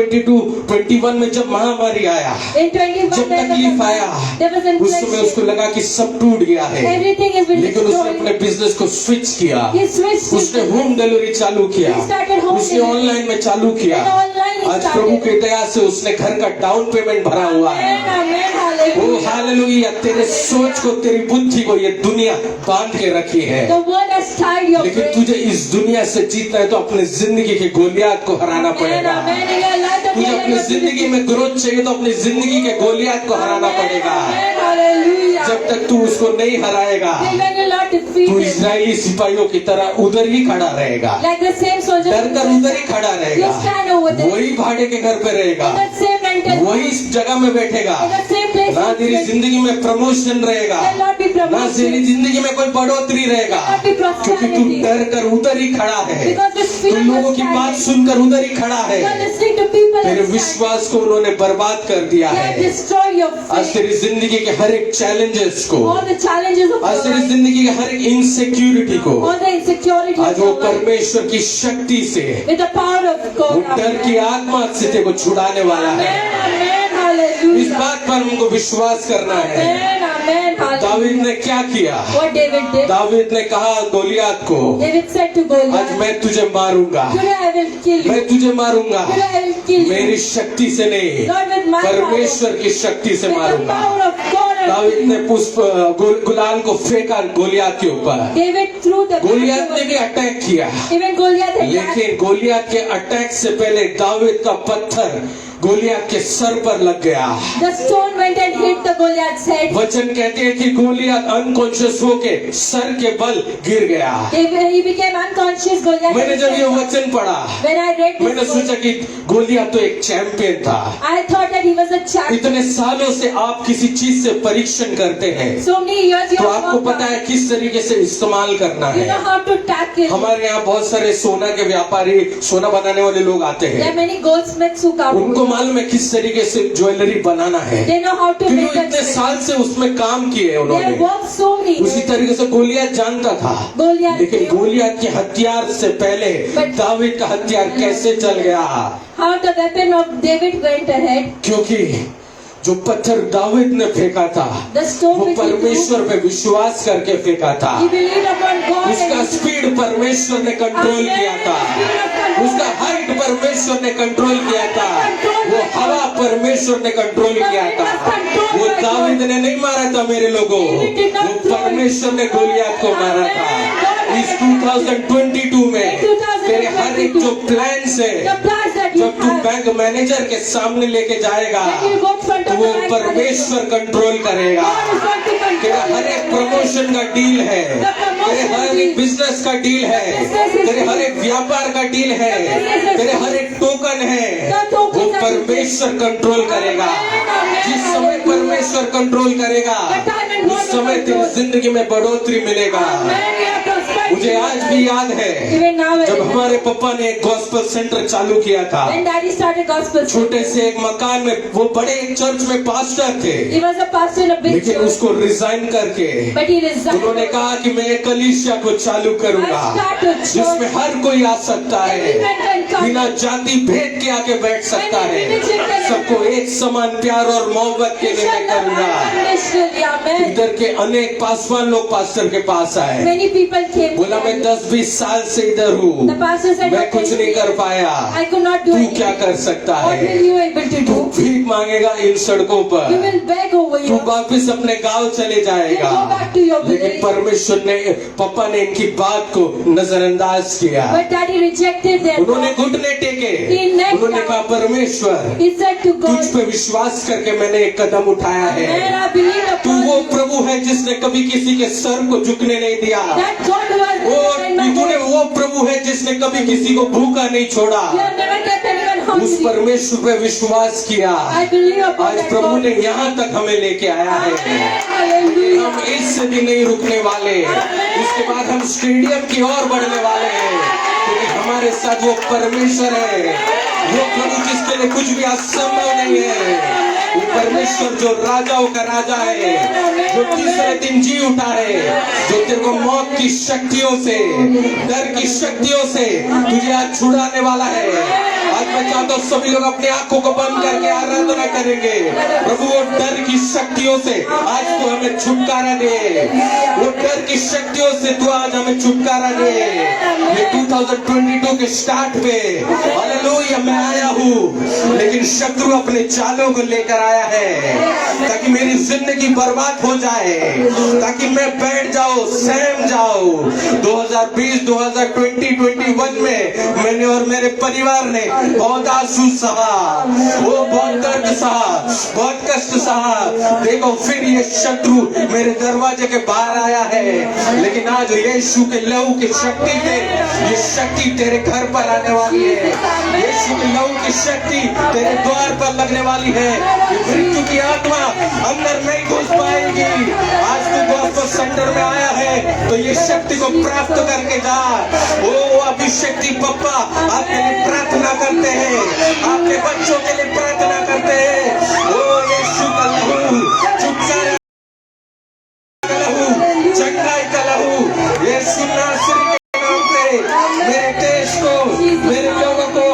2022-21 में जब महामारी आया, In 21 जब there was तकलीफ a- आया, there was उस समय उसको inflation. लगा कि सब टूट गया है, Everything has been लेकिन उसने destroyed. अपने बिजनेस को स्विच किया। He switched his उसने business. होम डिलीवरी चालू किया, He started home उसने delivery. ऑनलाइन में चालू किया। And online he आज started. प्रभु की दया से उसने घर का डाउन पेमेंट भरा हुआ है। Amen, amen, ओ hallelujah. हालेलुया। तेरे सोच को, तेरी बुद्धि को ये दुनिया बांध के रखी है, The world has tied your लेकिन brain. तुझे इस दुनिया से जीतना है तो अपने जिंदगी के गोलियात को हराना Amen, पड़ेगा। amen. In your life, the तुझे world अपनी has जिंदगी में ग्रोथ चाहिए तो अपनी जिंदगी के गोलियात को हराना Amen, पड़ेगा। amen, hallelujah. जब तक तू उसको नहीं हराएगा, Till when you not defeat तू him. इजरायली सिपाहियों की तरह उधर ही खड़ा रहेगा, Like the same soldier. डर कर उधर ही खड़ा रहेगा, You stand over there. वही भाड़े के घर पे रहेगा, In that same rental. वही इस जगह में बैठेगा। In that same place. ना तेरी जिंदगी में प्रमोशन रहेगा, There will not be ना promotion. तेरी जिंदगी में कोई बढ़ोतरी रहेगा, There will not be क्योंकि तू prosperity. डर कर उधर ही खड़ा है। Because this तू fear लोगों was की बात standing. सुनकर उधर ही खड़ा You are है। listening to people. तेरे and standing. विश्वास को उन्होंने बर्बाद कर दिया They have है। destroyed your आज faith. तेरी जिंदगी के हर एक चैलेंजेस को, All the challenges of आज your तेरी life. जिंदगी के हर एक इनसिक्योरिटी को All the insecurity आज of वो your life. परमेश्वर की शक्ति से, With the power of वो God. डर की आत्मा से तेरे को छुड़ाने वाला है। Amen, amen, इस hallelujah. बात पर हमको विश्वास करना है। Amen, amen, hallelujah. दावीद ने क्या किया? What David did? दावीद ने कहा गोलियात को, David said to आज Goliath, मैं तुझे मारूंगा, today I will kill you. मैं तुझे मारूंगा, Today I will kill you. मेरी शक्ति से नहीं, Not with my power. परमेश्वर की शक्ति से With the मारूंगा। power of God. I will David kill ने you. पुष्प गुलाल को फेंका गोलियात के ऊपर। David threw the गोलियात ने भी अटैक किया, Even Goliath attacked. लेकिन गोलियात के अटैक से पहले दावीद का पत्थर गोलियात के सर पर लग गया। The stone went and hit the Goliath's head. वचन कहते हैं कि गोलियात अनकॉन्शियस होके सर के बल गिर गया। He became unconscious. Goliath. मैंने जब ये वचन पढ़ा, When I read मैंने this, सोचा कि गोलियात तो एक चैंपियन था। I thought that he was a champion. इतने सालों से आप किसी चीज से परीक्षण करते हैं So many years you तो have आपको worked पता on. है किस तरीके से इस्तेमाल करना You हैं। know how to tackle. हमारे यहाँ बहुत सारे सोना के व्यापारी, सोना बनाने वाले लोग आते There are हैं। many goldsmiths who come. उनको मालूम है किस तरीके से ज्वेलरी बनाना है, They know how to क्योंकि make वो इतने that. साल से उसमें काम किए They have उन्होंने। worked so many उसी years. तरीके से गोलियत जानता था, Goliath लेकिन knew गोलियत के हथियार से पहले But- दावीद का हथियार कैसे चल गया? how the weapon of David went ahead. क्योंकि जो पत्थर दावीद ने फेंका था, The stone वो which he threw, परमेश्वर पे विश्वास करके फेंका था। he believed upon God. उसका and स्पीड परमेश्वर ने कंट्रोल किया था, उसका हाइट परमेश्वर ने कंट्रोल किया था, वो हवा परमेश्वर ने कंट्रोल किया था। वो दावीद ने नहीं मारा था मेरे लोगों, वो परमेश्वर ने गोलियत को मारा था। इस 2022 में तेरे हर एक जो प्लान्स the है, plans that you जब तू have, बैंक मैनेजर के सामने लेके जाएगा when you go in front तो of वो the bank परमेश्वर कंट्रोल करेगा। God is going to control तेरा हर एक प्रमोशन का डील है, तेरे हर एक बिजनेस का डील है, तेरे हर एक व्यापार का डील है, तेरे हर एक टोकन है, वो परमेश्वर कंट्रोल करेगा। जिस समय परमेश्वर कंट्रोल करेगा उस समय तेरी जिंदगी में बढ़ोतरी मिलेगा। When we have prosperity, मुझे आज भी याद है even now, जब हमारे पापा ने एक गॉस्पेल सेंटर चालू किया था, when Daddy started gospel, छोटे से एक मकान में, वो बड़े एक चर्च में पास्टर थे, he was a pastor in a big लेकिन church, उसको रिजाइन करके but he resigned. उन्होंने कहा कि मैं एक कलीसिया को चालू करूंगा I start a church. जिसमें हर कोई आ सकता है, Everyone can come. बिना जाति भेद के आके बैठ सकता है, सबको एक समान प्यार और मोहब्बत के लिए मैं करूंगा। Unconditionally, amen. इधर के अनेक पासवान लोग पास्टर के पास आए, Many people came. बोला मैं 10-20 साल से इधर हूँ, The pastor said, मैं कुछ नहीं कर पाया, I could not do तू anything. क्या कर सकता What will है? you able to तू do? भीख मांगेगा इन सड़कों You पर, will beg over तू here. वापिस अपने गांव चले You जाएगा। go back to your लेकिन village. परमेश्वर ने, पापा ने इनकी बात को नजरअंदाज किया। But Daddy rejected their उन्होंने thought. घुटने टेके, He knelt उन्होंने down. कहा परमेश्वर He said to तुझ God, पे विश्वास करके मैंने एक कदम उठाया Man, है। I believe तू upon वो you. प्रभु है जिसने कभी किसी के सर को झुकने नहीं दिया। That God who has वो never my तूने head. वो प्रभु है जिसने कभी किसी को भूखा नहीं छोड़ा। You have never kept anyone उस hungry. परमेश्वर पे विश्वास किया। I believe upon आज that प्रभु God. ने यहाँ तक हमें लेके आया है। Hallelujah. हम इससे भी नहीं रुकने वाले, उसके बाद हम स्टेडियम की ओर बढ़ने वाले हैं, क्योंकि हमारे साथ वो परमेश्वर है, वो प्रभु जिसके लिए कुछ भी असंभव नहीं है, वो परमेश्वर जो राजाओं का राजा है, जो तीसरे दिन जी उठा है, जो तेरे को मौत की शक्तियों से, डर की शक्तियों से तुझे आज छुड़ाने वाला है। आज मैं चाहता हूँ सभी लोग अपनी आंखों को बंद करके आराधना करेंगे। प्रभु वो डर की शक्तियों से आज तू हमें छुटकारा दे, वो डर की शक्तियों से तू आज हमें छुटकारा दे। ये 2022 के स्टार्ट पे हालेलुया मैं आया हूँ, लेकिन शत्रु अपने चालों को लेकर आया है ताकि मेरी जिंदगी बर्बाद हो जाए, ताकि मैं बैठ जाऊं, सहम जाऊं। 2020, 2020, 21 में मैंने और मेरे परिवार ने बहुत आंसू सहा, वो बहुत दर्द सहा, बहुत कष्ट सहा। देखो फिर ये शत्रु मेरे दरवाजे के बाहर आया है, लेकिन आज यीशु के लहू की शक्ति से ये शक्ति तेरे घर पर आने वाली है। यीशु के लहू की शक्ति तेरे द्वार पर लगने वाली है। ये मृत्यु की आत्मा अंदर नहीं घुस पाएगी। आज तू गॉस्पेल सेंटर में आया है तो ये शक्ति को प्राप्त करके जा। ओ अभिषेक्ति पप्पा आपके लिए प्रार्थना करते हैं, आपके बच्चों के लिए प्रार्थना करते हैं। ओ यीशु का लहू, छुटकारा का लहू, चंगाई का लहू, यीशु नासरी के नाम से मेरे देश को, मेरे लोगों को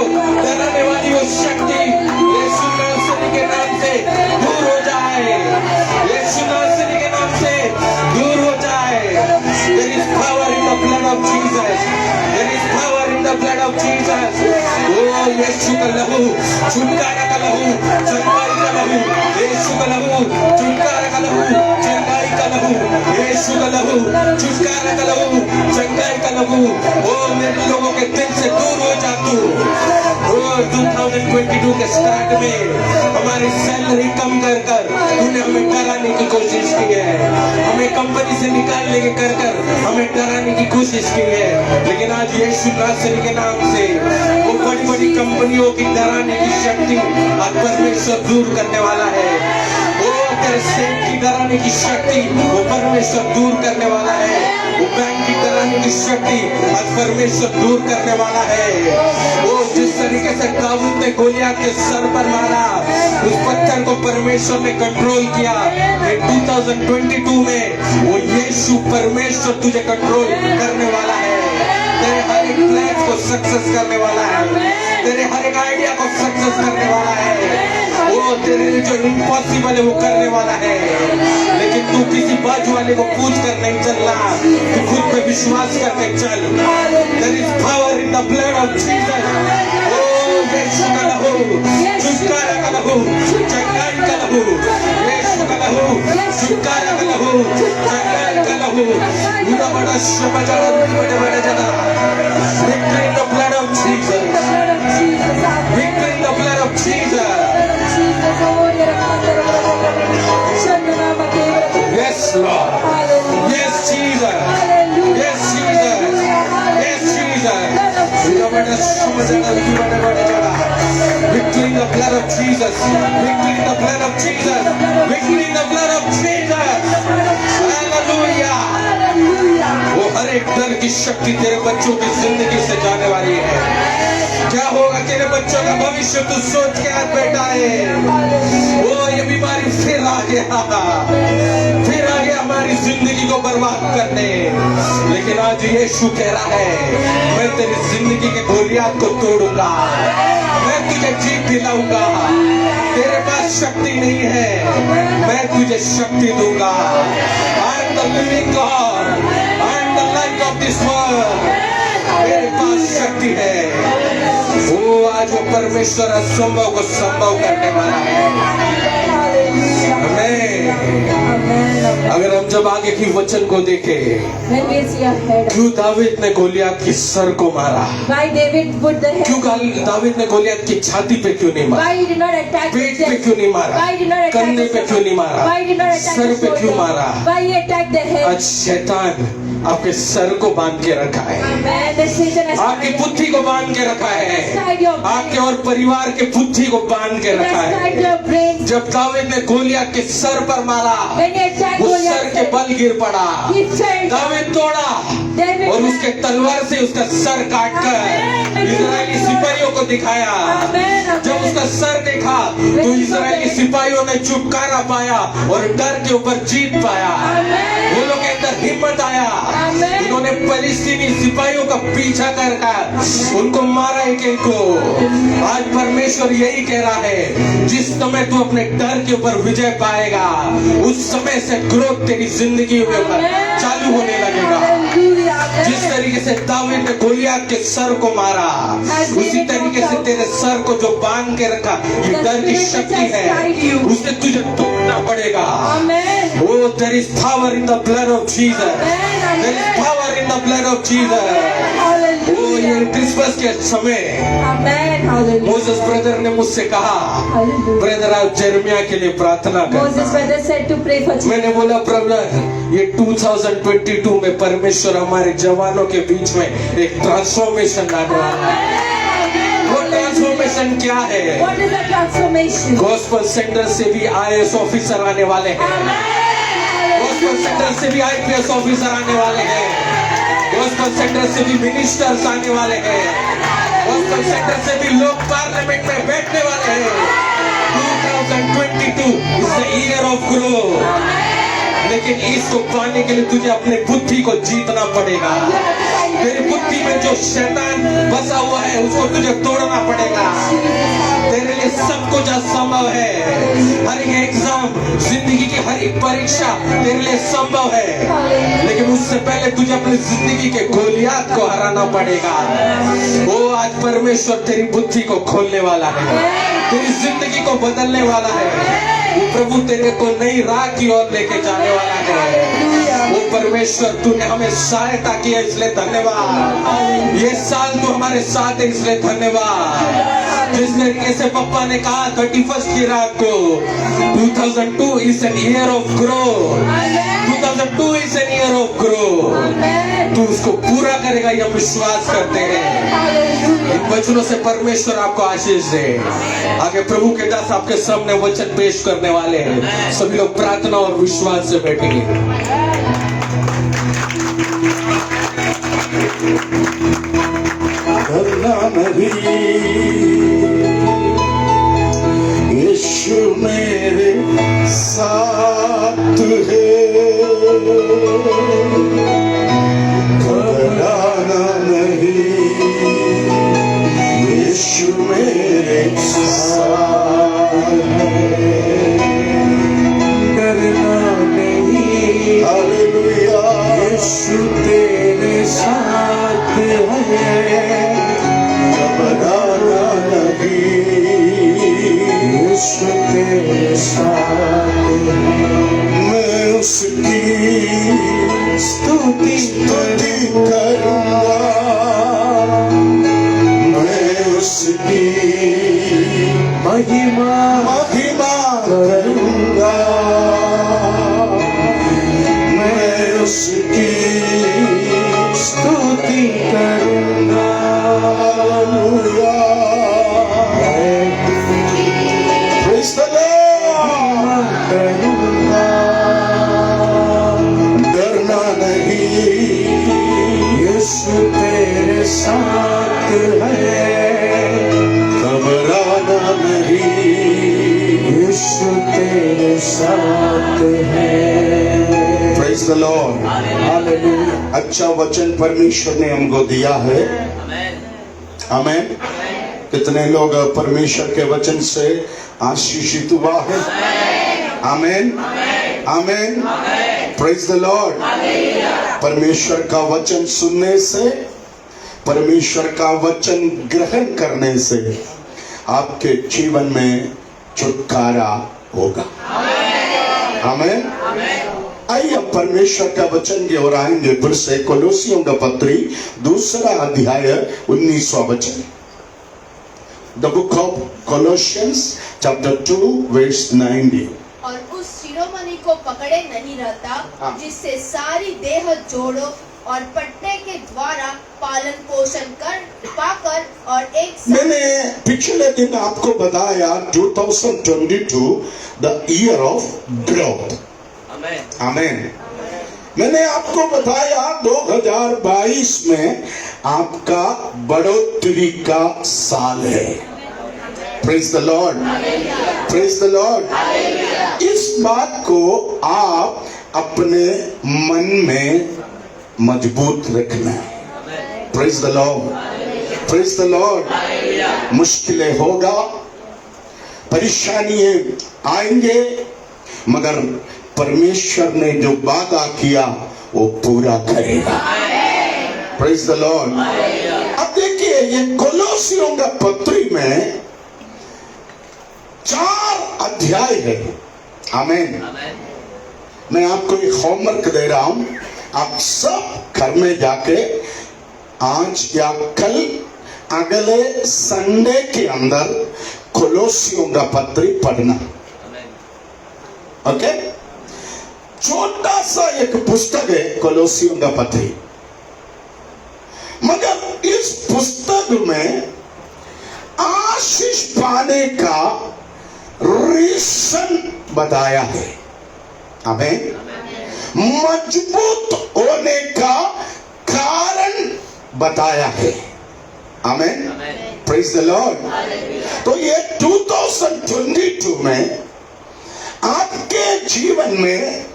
डराने वाली वो शक्ति यीशु नासरी के नाम से दूर हो जाए। यीशु नासरी के नाम से दूर हो जाए। There is power in the blood of Jesus. There is power in the blood of Jesus. ओ यीशु का लहू, छुटकारा का लहू, चंगाई का लहू, यीशु का लहू, छुटकारा का लहू, चंगाई का लहू, यीशु का लहू, छुटकारा का लहू, चंगाई का लहू। ओ मेरे लोगों के दिल से दूर हो जा तू। ओ 2022 के स्टार्ट में हमारी सैलरी कम कर कर तूने हमें डराने की कोशिश की है, हमें कंपनी से निकालने के कर कर हमें डराने की कोशिश की है। लेकिन आज यीशु नासरी के नाम से वो बड़ी बड़ी कंपनियों की डराने की शक्ति आज परमेश्वर दूर करने वाला है। वो तेरे सेठ की डराने की शक्ति वो परमेश्वर दूर करने वाला है। वो बैंक की कराने की शक्ति आज परमेश्वर दूर करने वाला है। वो जिस तरीके से दाऊद ने गोलियत के सर पर मारा, उस पत्थर को परमेश्वर ने कंट्रोल किया। ये 2022 में वो यीशु परमेश्वर तुझे कंट्रोल करने वाला है। तेरे हर एक प्लान को सक्सेस करने वाला है, तेरे हर एक आइडिया को सक्सेस करने वाला है। वो तेरे लिए जो इम्पॉसिबल है वो करने वाला है। लेकिन तू किसी बाजू वाले को पूछ कर नहीं चलना, तू खुद पे विश्वास करके चल। There is power in the blood of Jesus. ओ यीशु का लहू, छुटकारा का लहू, चंगाई का लहू, यीशु का लहू, छुटकारा का लहू, चंगाई का लहू। पूरा बड़ा शबजारा बड़े बड़े जगह। Victory in the blood of Jesus. Victory in the blood of Jesus. Yes, Lord. Yes, Jesus. Yes, Jesus. Yes, Jesus. Victory in the blood of Jesus. Victory in the blood of Jesus. Victory in the blood of Jesus. Hallelujah. वो हर एक डर की शक्ति तेरे बच्चों की जिंदगी से जाने वाली है। क्या होगा तेरे बच्चों का भविष्य तू सोच के आज बैठा है। वो ये बीमारी फिर आ गया हमारी जिंदगी को बर्बाद करने। लेकिन आज यीशु कह रहा है, मैं तेरी जिंदगी के गोलियात को तोड़ूंगा, मैं तुझे जीत दिलाऊंगा। तेरे पास शक्ति नहीं है, मैं तुझे शक्ति दूंगा। I am the living God, I am the light of this world. मेरे पास शक्ति है। वो आज वो परमेश्वर असंभव को संभव करने वाला है। अगर हम जब आगे की वचन को देखें, क्यों दावीद ने गोलियत की सर को मारा? क्यों दावीद ने गोलियत की छाती पे क्यों नहीं मारा? पेट पे क्यों नहीं मारा? कंधे पे क्यों नहीं मारा? सर पे क्यों मारा? आज शैतान आपके सर को बांध के रखा है, आपकी बुद्धि को बांध के रखा है, आपके और परिवार के बुद्धि को बांध के रखा है। जब दावीद ने गोलियत के सर पर मारा, वो सर के बल गिर पड़ा, दावीद तोड़ा और उसके तलवार से उसका सर काटकर इजरायली सिपाहियों को दिखाया। जब उसका सर देखा तो इजरायली सिपाहियों ने छुटकारा पाया और डर के ऊपर जीत पाया। वो लोग के अंदर हिम्मत आया, उन्होंने फलिस्तीनी सिपाहियों का पीछा कर उनको मारा एक एक को। आज परमेश्वर यही कह रहा है, जिस समय तू अपने डर के ऊपर विजय पाएगा, उस समय से ग्रोथ तेरी जिंदगी में चालू होने लगेगा। जिस तरीके से दावीद ने गोलियत के सर को मारा, उसी तरीके से तेरे सर को जो बांध के रखा, ये डर की शक्ति है, उसे तुझे तोड़ना पड़ेगा। Oh, there is power in the blood of Jesus. There is power in the blood of Jesus. Oh, ये क्रिसमस के समय मोसेस ब्रदर ने मुझसे कहा, ब्रदर आप जर्मिया के लिए प्रार्थना कर। मैंने बोला ब्रदर, ये 2022 में परमेश्वर हमारे जवानों के बीच में एक ट्रांसफॉर्मेशन लाने वाला है। वो ट्रांसफॉर्मेशन क्या है? गॉस्पेल सेंटर से भी IAS ऑफिसर आने वाले हैं, गॉस्पेल सेंटर से भी IPS ऑफिसर आने वाले हैं, गॉस्पेल सेंटर से भी मिनिस्टर्स आने वाले हैं, गॉस्पेल सेंटर से भी लोग पार्लियामेंट में बैठने वाले हैं। 2022 is the year of growth. लेकिन इसको पाने के लिए तुझे अपने बुद्धि को जीतना पड़ेगा। तेरी बुद्धि में जो शैतान बसा हुआ है उसको तुझे तोड़ना पड़ेगा। तेरे लिए सब कुछ असंभव है। हर एक एग्जाम, जिंदगी की हर एक परीक्षा तेरे लिए संभव है, लेकिन उससे पहले तुझे अपनी जिंदगी के गोलियत को हराना पड़ेगा। वो आज परमेश्वर तेरी बुद्धि को खोलने वाला है, तेरी जिंदगी को बदलने वाला है। वो प्रभु तेरे को नई राह की ओर लेके जाने वाला है। वो परमेश्वर तूने हमें सहायता की है, इसलिए धन्यवाद। ये साल तू हमारे साथ है, इसलिए धन्यवाद। जिस तरीके से पप्पा ने कहा 31 की रात को 2002 is an year of growth, 2002 is an year of growth, तू उसको पूरा करेगा, ये हम विश्वास करते हैं। इन वचनों से परमेश्वर आपको आशीष दे। आगे प्रभु के दास आपके सामने वचन पेश करने वाले हैं। सभी लोग प्रार्थना और विश्वास से बैठेंगे। डरना नहीं, यीशु मेरे साथ है, घबराना नहीं, यीशु मेरे साथ है, डरना नहीं, हालेलुया, यीशु तेरे साथ है, घबराना नहीं, यीशु तेरे साथ है, मैं उसकी स्तुति करूंगा, मैं उसकी महिमा करूंगा, मैं उसकी स्तुति करूंगा, हालेलुया, प्रेज़ द लॉर्ड, करूंगा, डरना नहीं, यीशु तेरे साथ है, घबराना नहीं, यीशु तेरे साथ है, प्रेज़ द लॉर्ड, हालेलुया। अच्छा वचन परमेश्वर ने हमको दिया है, आमेन। कितने लोग परमेश्वर के वचन से आशीषित हुआ है, आमेन, आमेन, प्रेज़ द लॉर्ड। परमेश्वर का वचन सुनने से, परमेश्वर का वचन ग्रहण करने से आपके जीवन में छुटकारा होगा, आमेन। आइए अब परमेश्वर का वचन की ओर आएंगे फिर से। कोलोसियों का पत्री 2 अध्याय 19वां वचन। The book of Colossians chapter 2 verse 19। और उस शिरोमणि को पकड़े नहीं रहता जिससे सारी देह जोड़ो और पटने के द्वारा पालन पोषण कर पाकर और एक मैंने पिछले दिन आपको बताया 2022 द ईयर ऑफ ग्रोथ, आमेन। मैंने आपको बताया 2022 में आपका बढ़ोतरी का साल है, praise the Lord, praise the Lord. इस बात को आप अपने मन में मजबूत रखना है, praise the Lord, praise the Lord. मुश्किलें होगा, परेशानियां आएंगे, मगर परमेश्वर ने जो वादा किया वो पूरा करेगा, प्रेज़ द लॉर्ड। अब देखिए ये कोलोसियों का पत्री में 4 अध्याय है, आमेन। मैं आपको एक होमवर्क दे रहा हूं, आप सब घर में जाके आज या कल अगले संडे के अंदर कोलोसियों का पत्री पढ़ना, ओके। छोटा सा एक पुस्तक है कोलोसियों का पत्री, मगर इस पुस्तक में आशीष पाने का रीजन बताया है, आमेन। मजबूत होने का कारण बताया है, आमेन, प्रेज़ द लॉर्ड। तो ये 2022 में आपके जीवन में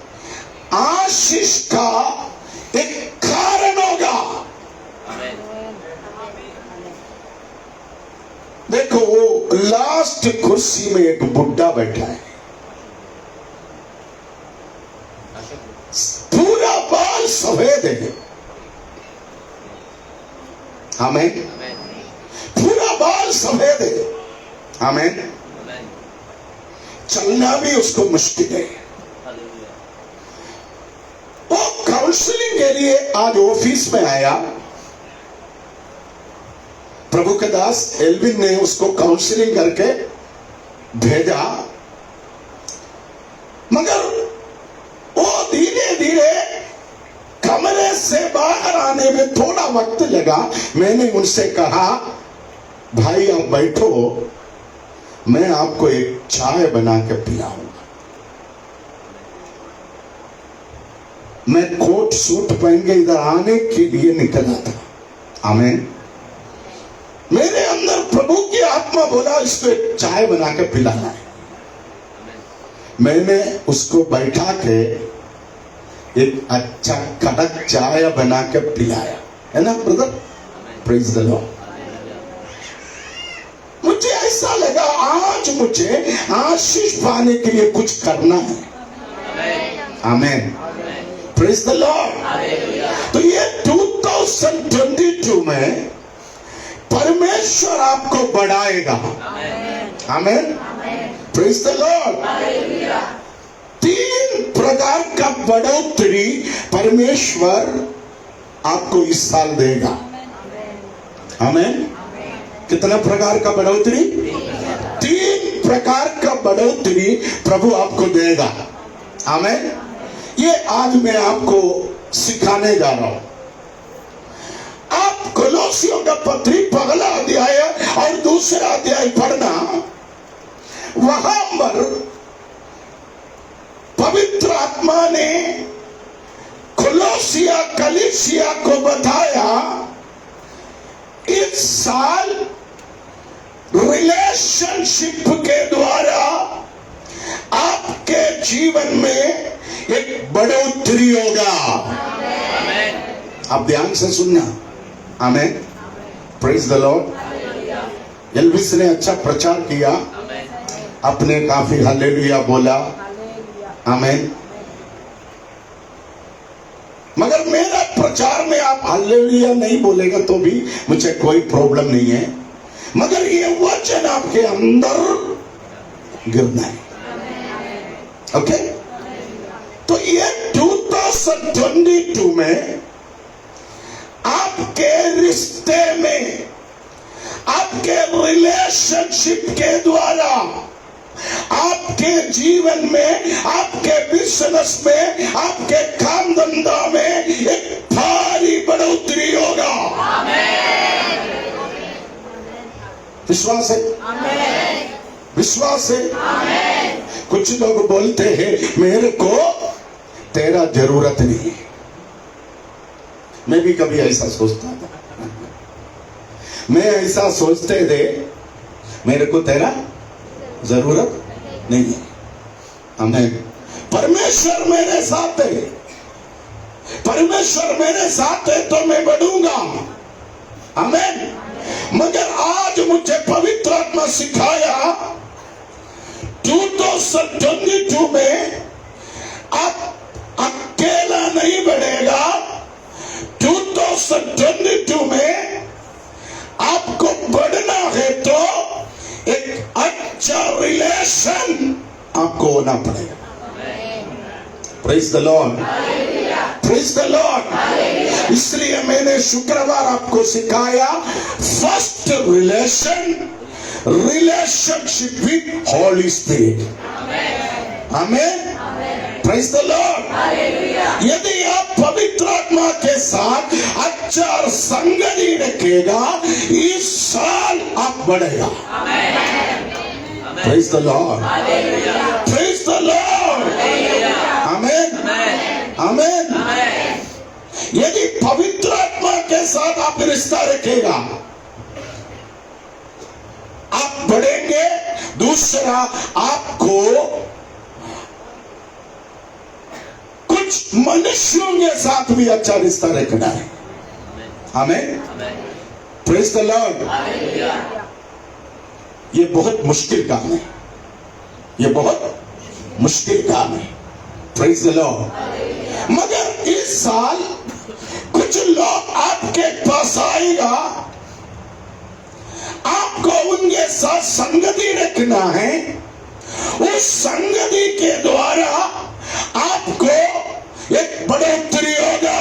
आशीष का एक कारण होगा। देखो लास्ट कुर्सी में एक बुढ़ा बैठा है, पूरा बाल सफेद है, आमेन। पूरा बाल सफेद है, आमेन। चलना भी उसको मुश्किल है। वो काउंसलिंग के लिए आज ऑफिस में आया। प्रभु के दास एल्विन ने उसको काउंसलिंग करके भेजा, मगर वो धीरे धीरे कमरे से बाहर आने में थोड़ा वक्त लगा। मैंने उनसे कहा, भाई आप बैठो, मैं आपको एक चाय बना के पिलाऊंगा। मैं कोट सूट पहन के इधर आने के लिए निकला था। आमीन। मेरे अंदर प्रभु की आत्मा बोला इसको एक चाय बना के पिलाना है। मैंने उसको बैठा के एक अच्छा कड़क चाय बना के पिलाया, है ना ब्रदर? Praise the Lord. मुझे ऐसा लगा आज मुझे आशीष पाने के लिए कुछ करना है। आमीन। Praise the Lord. तो ये 2022 में परमेश्वर आपको बढ़ाएगा। आमीन। Praise the Lord. 3 प्रकार का बढ़ोतरी परमेश्वर आपको इस साल देगा। आमीन। कितना प्रकार का बढ़ोतरी? 3 प्रकार का बढ़ोतरी प्रभु आपको देगा। आमीन। ये आज मैं आपको सिखाने जा रहा हूं। आप कोलोसियों का पत्री पहला अध्याय और दूसरा अध्याय पढ़ना, वहां पर पवित्र आत्मा ने कोलोसिया कलीसिया को बताया इस साल रिलेशनशिप के द्वारा आपके जीवन में एक बढ़ोतरी होगा। आप ध्यान से सुनना। आमीन। Praise the Lord. एल्विस ने अच्छा प्रचार किया, आपने काफी हालेलुया बोला। आमीन। मगर मेरा प्रचार में आप हालेलुया नहीं बोलेगा तो भी मुझे कोई प्रॉब्लम नहीं है, मगर ये वचन आपके अंदर गिरना है। ओके? तो ये 2022 में आपके रिश्ते में, आपके रिलेशनशिप के द्वारा, आपके जीवन में, आपके बिजनेस में, आपके काम धंधा में एक भारी बढ़ोतरी होगा। विश्वास है? विश्वास है? कुछ लोग बोलते हैं मेरे को तेरा जरूरत नहीं है। मैं भी कभी ऐसा सोचता था। मैं ऐसा सोचते थे मेरे को तेरा जरूरत नहीं है। आमीन। परमेश्वर मेरे साथ है, परमेश्वर मेरे साथ है तो मैं बढ़ूंगा। आमीन। मगर आज मुझे पवित्र आत्मा सिखाया 2022 में आप अकेला नहीं बढ़ेगा। 2022 में आपको बढ़ना है तो एक अच्छा रिलेशन आपको होना पड़ेगा। Praise the Lord. Praise the Lord. इसलिए मैंने शुक्रवार आपको सिखाया first relationship with Holy Spirit. आमीन। Praise the Lord. यदि आप पवित्र आत्मा के साथ अच्छा संगति रखेगा, इस साल आप बढ़ेगा। Praise the Lord. Praise the Lord. आमीन। आमीन। यदि पवित्र आत्मा के साथ आप रिश्ता रखेगा, आप बढ़ेंगे। दूसरा, आपको कुछ मनुष्यों के साथ भी अच्छा रिश्ता रखना है। आमीन। Praise the Lord. ये बहुत मुश्किल काम है, ये बहुत मुश्किल काम है। Praise the Lord. मगर इस साल कुछ लोग आपके पास आएगा, आपको उनके साथ संगति रखना है। उस संगति के द्वारा आपको एक बढ़ोतरी होगा।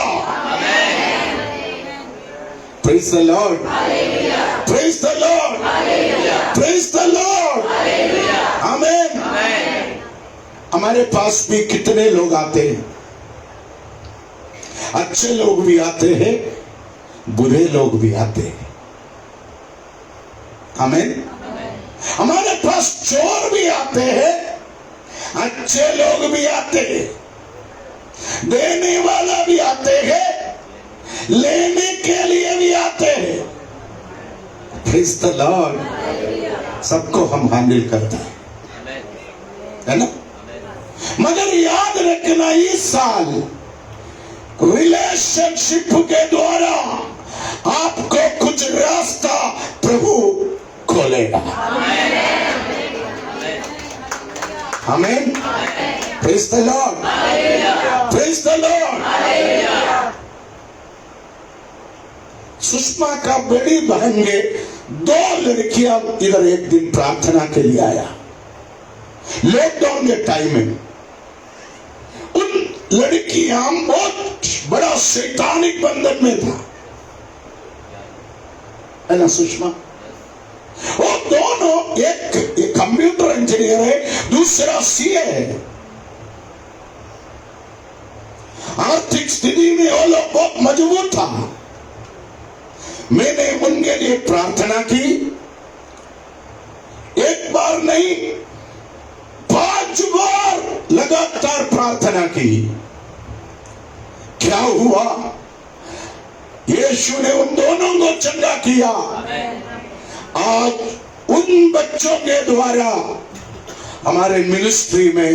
Praise the Lord. Praise the Lord. Praise the Lord. आमीन। हमारे पास भी कितने लोग आते हैं, अच्छे लोग भी आते हैं, बुरे लोग भी आते हैं। आमीन। हमारे पास चोर भी आते हैं, अच्छे लोग भी आते हैं, देने वाला भी आते हैं, लेने के लिए भी आते हैं। Praise the Lord. सबको हम हैंडल करते हैं, है ना? मगर याद रखना, इस साल रिलेशनशिप के द्वारा आपको कुछ रास्ता प्रभु खोलेगा। आमीन। Praise the Lord, praise the Lord. Sushma का बड़ी बहन ने 2 लड़कियां इधर एक दिन प्रार्थना के लिए आया, लॉकडाउन के टाइम में। उन लड़कियां बहुत बड़ा शैतानिक बंधन में था, है ना सुषमा? वो दोनों, एक कंप्यूटर इंजीनियर है, दूसरा सीए है। आर्थिक स्थिति में वो लोग बहुत मजबूत था। मैंने उनके लिए प्रार्थना की, एक बार नहीं 5 बार लगातार प्रार्थना की। क्या हुआ? यीशु ने उन दोनों को चंगा किया। आज उन बच्चों के द्वारा हमारे मिनिस्ट्री में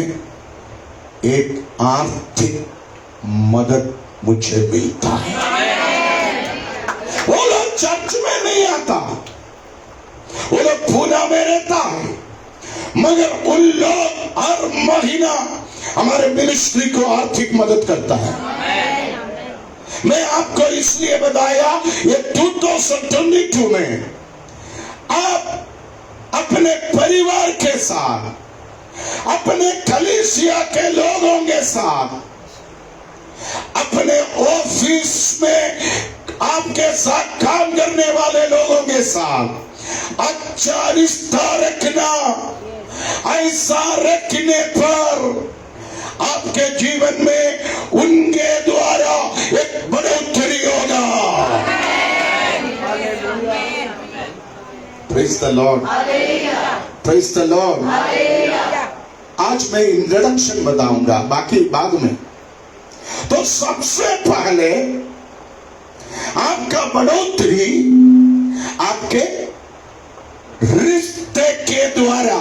एक आर्थिक मदद मुझे मिलता है। वो लोग चर्च में नहीं आता, वो लोग पूना में रहता है, मगर उन लोग हर महीना हमारे मिनिस्ट्री को आर्थिक मदद करता है। मैं आपको इसलिए बताया, ये 2022 में आप अपने परिवार के साथ, अपने कलीसिया के लोगों के साथ, अपने ऑफिस में आपके साथ काम करने वाले लोगों के साथ अच्छा रिश्ता रखना। ऐसा रखने पर आपके जीवन में उनके द्वारा एक बढ़ोतरी होगा। Praise the Lord, praise the Lord. आज मैं इंट्रोडक्शन बताऊंगा, बाकी बाद में। तो सबसे पहले आपका बढ़ोतरी आपके रिश्ते के द्वारा।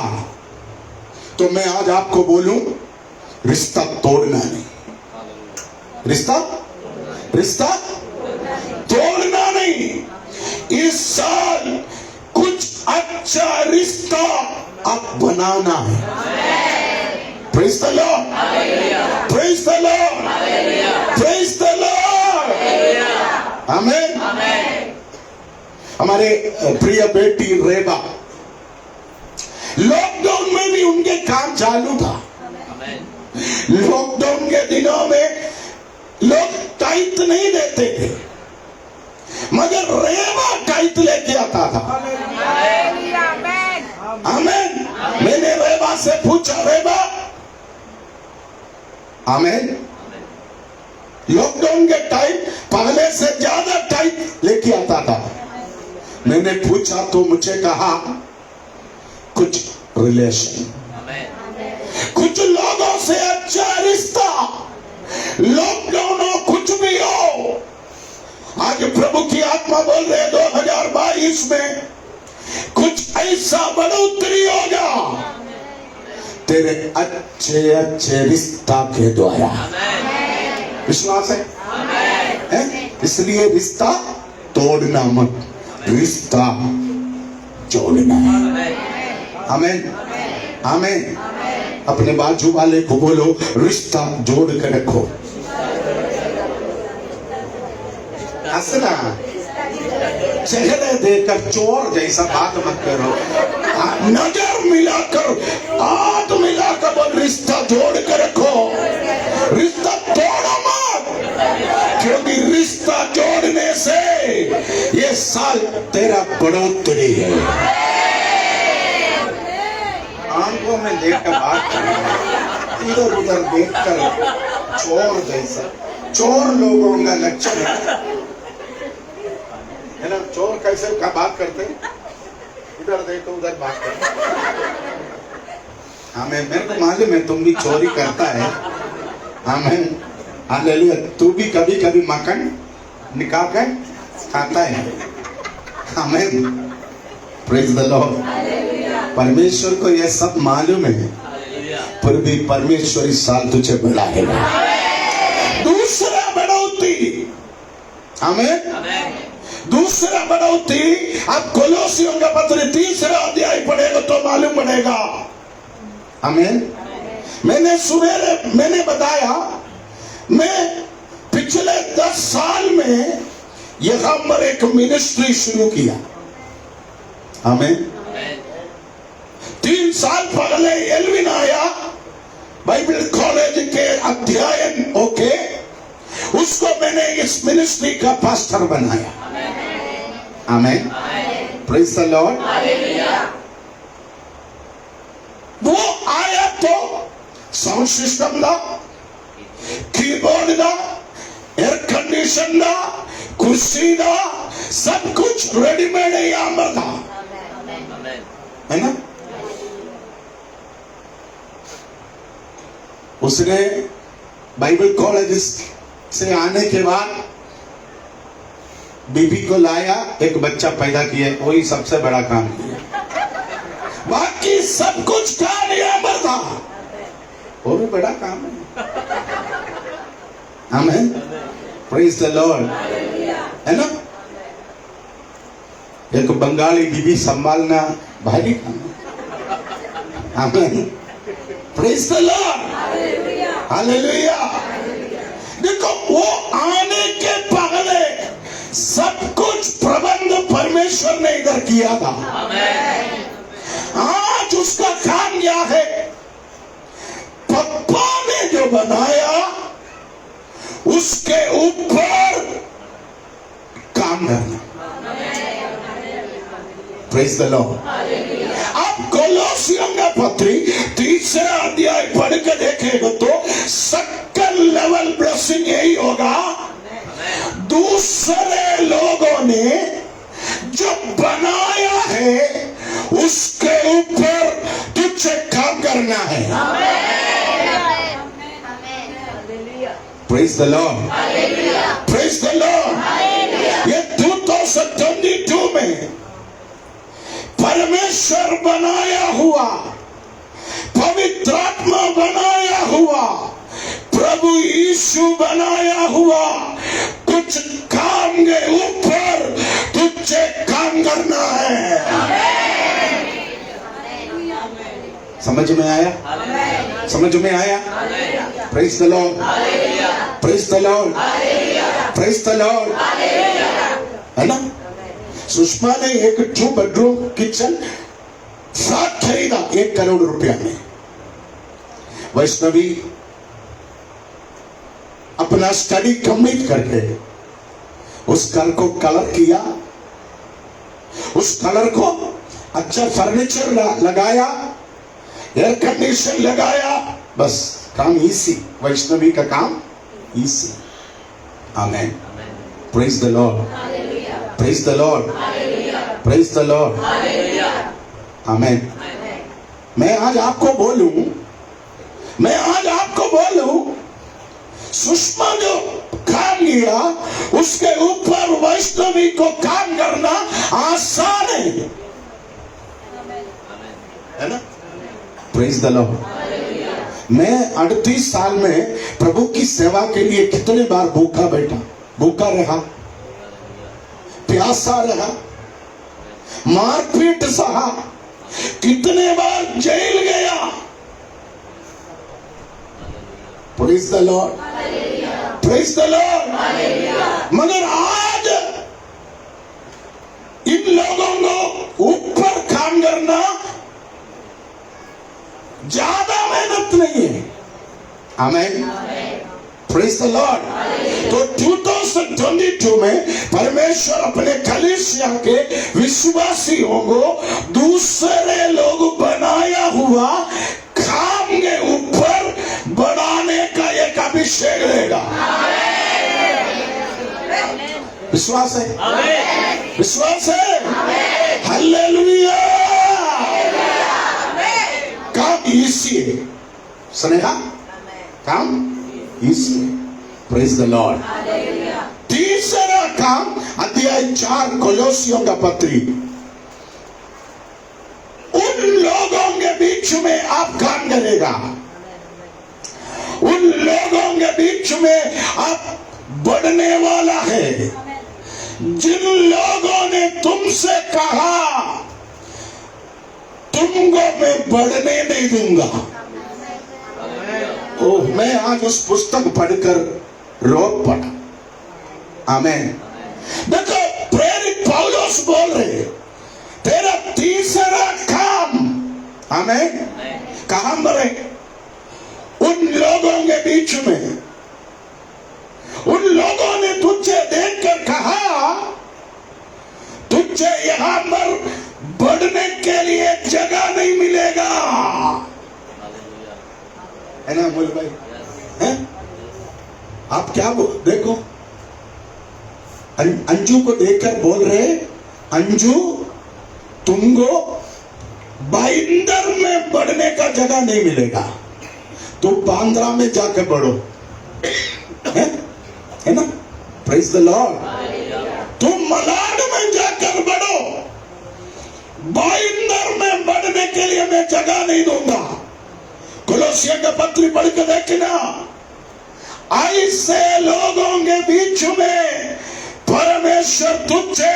तो मैं आज आपको बोलूं, रिश्ता तोड़ना नहीं, रिश्ता तोड़ना नहीं। इस साल कुछ अच्छा रिश्ता आप बनाना है। Praise the Lord, praise the Lord, praise the Lord. आमीन। हमारे प्रिय बेटी रेबा, लॉकडाउन में भी उनके काम चालू था। लॉकडाउन के दिनों में लोग टाइट नहीं देते थे, मगर रेबा टाइट लेके आता था। आमीन। मैंने रेबा से पूछा, रेबा, आमीन, लॉकडाउन के टाइम पहले से ज्यादा टाइट लेके आता था। मैंने पूछा तो मुझे कहा कुछ रिलेशन, कुछ लोगों से अच्छा रिश्ता, लॉकडाउन हो कुछ भी हो। आज प्रभु की आत्मा बोल रहे 2022 में कुछ ऐसा बढ़ोतरी होगा तेरे अच्छे अच्छे रिश्ता के द्वारा। विश्वास है? इसलिए रिश्ता तोड़ना मत, रिश्ता जोड़ना है। आमीन, आमीन। अपने बाजू वाले को बोलो, रिश्ता जोड़ कर रखो। हंसना, चेहरे देकर चोर जैसा बात मत करो। नजर मिलाकर, हाथ मिलाकर बोल, रिश्ता जोड़ कर रखो, रिश्ता तोड़ो मत। क्योंकि रिश्ता जोड़ने से ये साल तेरा बढ़ोतरी है। आंखों में देखकर बात करना, इधर उधर देखकर चोर जैसा, चोर लोगों का लक्षण है ना। चोर कैसे का बात करते हैं, इधर देखो उधर बात करते। हाँ, मेरे को मालूम है तुम भी चोरी करता है। आमीन, हालेलुया। तू भी कभी कभी मक्खन निकाल कर खाता है। आमीन, प्रेज द लॉर्ड। परमेश्वर को यह सब मालूम है, फिर भी परमेश्वर इस साल तुझे बुलाएगा। दूसरा बढ़ोतरी, आमीन। दूसरा बढ़ोतरी अब कोलोसियों का पत्र 3 अध्याय पढ़ेगा तो मालूम पड़ेगा। आमीन। मैंने बताया, मैं पिछले 10 साल में यहाँ पर एक मिनिस्ट्री शुरू किया। आमीन। 3 साल पहले एल्विन आया, बाइबल कॉलेज के अध्ययन होके उसको मैंने इस मिनिस्ट्री का पास्टर बनाया। आमीन, प्रेज द लॉर्ड। वो आया तो साउंड सिस्टम दा, कीबोर्ड दा, एयर कंडीशन दा, कुर्सी दा, सब कुछ रेडीमेड यहाँ पर था, है ना। उसने बाइबल कॉलेज से आने के बाद बीबी को लाया, एक बच्चा पैदा किया, वही सबसे बड़ा काम किया। बाकी सब कुछ काम यहाँ पर था, वो भी बड़ा काम है। आमीन, प्रेज द लॉर्ड, है ना। एक बंगाली बीबी संभालना भारी काम है। आमीन, प्रेज द लॉर्ड, हालेलुया। देखो, वो आने के पहले सब कुछ प्रबंध परमेश्वर ने इधर किया था। आज उसका काम क्या है? पप्पा ने जो बनाया उसके ऊपर काम करना। Praise the Lord. अब कोलोसियों का पत्री 3 अध्याय पढ़ के देखेगा तो सेकंड लेवल ब्लेसिंग यही होगा। दूसरे लोगों ने जो बनाया है उसके ऊपर तुझे काम करना है। Praise the Lord, praise the Lord. ये 2022 में परमेश्वर बनाया हुआ, पवित्र आत्मा बनाया हुआ, प्रभु यीशु बनाया हुआ कुछ काम के ऊपर तुझे काम करना है। समझ में आया? समझ में आया? Praise the Lord, praise the Lord, praise the Lord, है ना। सुषमा ने एक 2 बेडरूम किचन फ्लैट खरीदा 1 करोड़ रुपया में। वैष्णवी अपना स्टडी कंप्लीट करके उस घर को कलर किया, उस कलर को अच्छा फर्नीचर लगाया, एयर कंडीशन लगाया, बस काम इजी। वैष्णवी का काम इजी। आमीन, praise the Lord, praise the Lord, praise the Lord, आमीन। मैं आज आपको बोलूं, सुषमा जो काम किया उसके ऊपर वैष्णवी को काम करना आसान है ना। Praise the Lord. मैं 38 साल में प्रभु की सेवा के लिए कितने बार भूखा रहा, प्यासा रहा, मारपीट सहा, कितने बार जेल गया। Praise the Lord, praise the Lord. मगर आज इन लोगों को ऊपर काम करना ज्यादा मेहनत नहीं है। आमीन, प्रेज द लॉर्ड। तो 2022 में परमेश्वर अपने कलीसिया के विश्वासियों को दूसरे लोग बनाया हुआ काम के ऊपर बढ़ाने का एक अभिषेक देगा। विश्वास है? विश्वास है? हालेलुया। काम इसी है, सुनेगा? काम इसी है। Praise the Lord. तीसरा काम अध्याय 4 कोलोसियों का पत्री, उन लोगों के बीच में आप काम करेगा, उन लोगों के बीच में आप बढ़ने वाला है। जिन लोगों ने तुमसे कहा तुमको मैं बढ़ने नहीं दूंगा, ओह, मैं आज उस पुस्तक पढ़कर रो पड़ा। आमेन। देखो, प्रेरित पौलुस बोल रहे, तेरा तीसरा काम, आमेन, कहां मरे? उन लोगों के बीच में। उन लोगों ने तुझे देखकर कहा तुझे यहां पर बढ़ने के लिए जगह नहीं मिलेगा, है ना बोल भाई? है? आप क्या देखो, अंजू को देखकर बोल रहे, अंजू तुमको बाइंदर में बढ़ने का जगह नहीं मिलेगा, तो बांद्रा में जाकर बढ़ो, है ना? Praise the Lord. तुम मलाड में जाकर बढ़ो, बाइंदर में बढ़ने के लिए मैं जगह नहीं दूंगा। कोलोसियों का पत्र पढ़ के देखना, ऐसे लोगों के बीच में परमेश्वर तुझे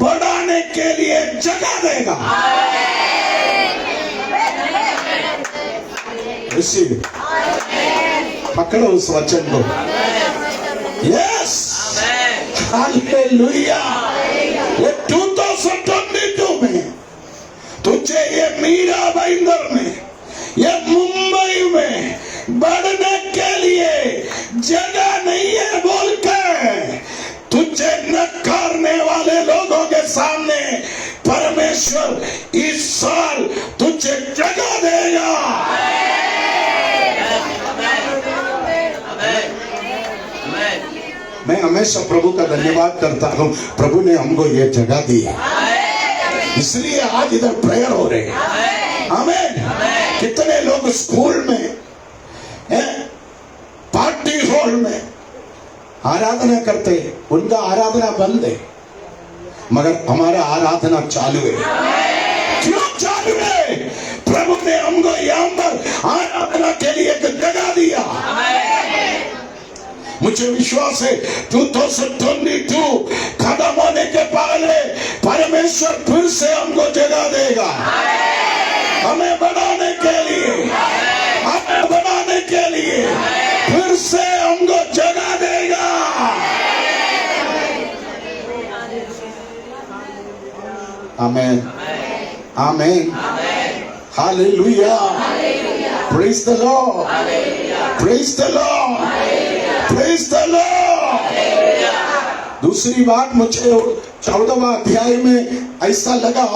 बढ़ाने के लिए जगह देगा। पकड़ो उस वचन को। Yes, hallelujah. ये 2022 में तुझे ये मीरा भाईंदर में, ये मुंबई में बढ़ने के लिए जगह नहीं है बोल के तुझे नकारने वाले लोगों के सामने परमेश्वर इस साल तुझे जगह देगा। मैं हमेशा प्रभु का धन्यवाद करता हूं, प्रभु ने हमको ये जगह दी है, इसलिए आज इधर प्रेयर हो रहे हैं। आमीन। कितने लोग स्कूल में, पार्टी हॉल में आराधना करते, उनका आराधना बंद है, मगर हमारा आराधना चालू है। क्यों चालू है? प्रभु ने हमको यहाँ पर आराधना के लिए एक जगह दिया। मुझे विश्वास है 2022 खत्म होने के पहले परमेश्वर फिर से हमको जगह देगा, हमें बढ़ाने के लिए, हमें बढ़ाने के लिए फिर से हमको जगह देगा। आमीन, आमीन, hallelujah, praise the Lord, praise the Lord, praise the Lord. दूसरी बात, मुझे 14वां अध्याय में ऐसा लगा,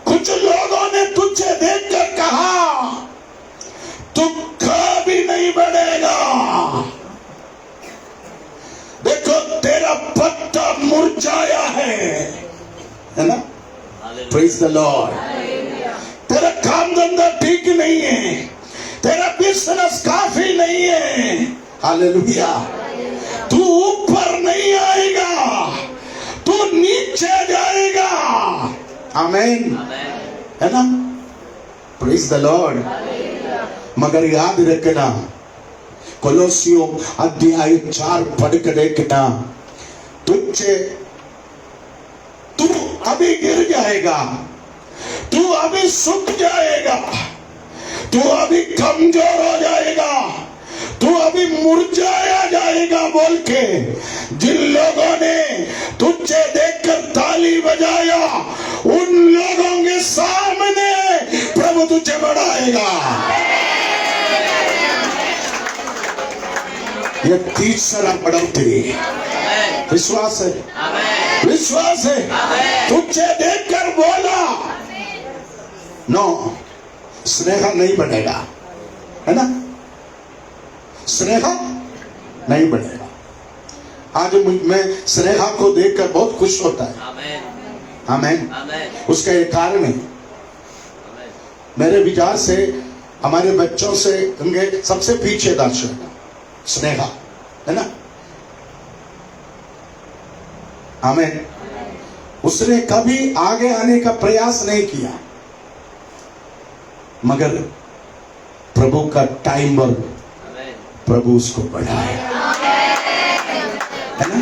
कुछ लोगों ने तुझे देखकर कहा तू कभी नहीं बढ़ेगा। देखो, तेरा पत्ता मुरझाया है ना? Praise the Lord. तेरा काम धंधा ठीक नहीं है, तेरा बिजनेस काफी नहीं है। हालेलुया। तू ऊपर नहीं आएगा, तू नीचे जाएगा। आमीन, है ना? Praise the Lord. मगर याद रखना, कोलोसियों अध्याय 4 पढ़ कर देखना, तू अभी गिर जाएगा, तू अभी सूख जाएगा, तू अभी कमजोर हो जाएगा, तू अभी मुरझाया जाएगा बोल के जिन लोगों ने तुझे देखकर ताली बजाया, उन लोगों के सामने प्रभु तुझे बढ़ाएगा। ये तीसरा बढ़ोतरी, विश्वास है, विश्वास है। तुझे देखकर बोला नो, स्नेहा नहीं बढ़ेगा, है ना? स्नेहा नहीं बढ़ेगा। आज मैं स्नेहा को देखकर बहुत खुश होता है। आमीन। उसका एक कारण है, मेरे विचार से हमारे बच्चों से उनके सबसे पीछे दर्शन, स्नेहा, है ना? आमीन। उसने कभी आगे आने का प्रयास नहीं किया, मगर प्रभु का टाइम और प्रभु उसको बढ़ाया, है ना?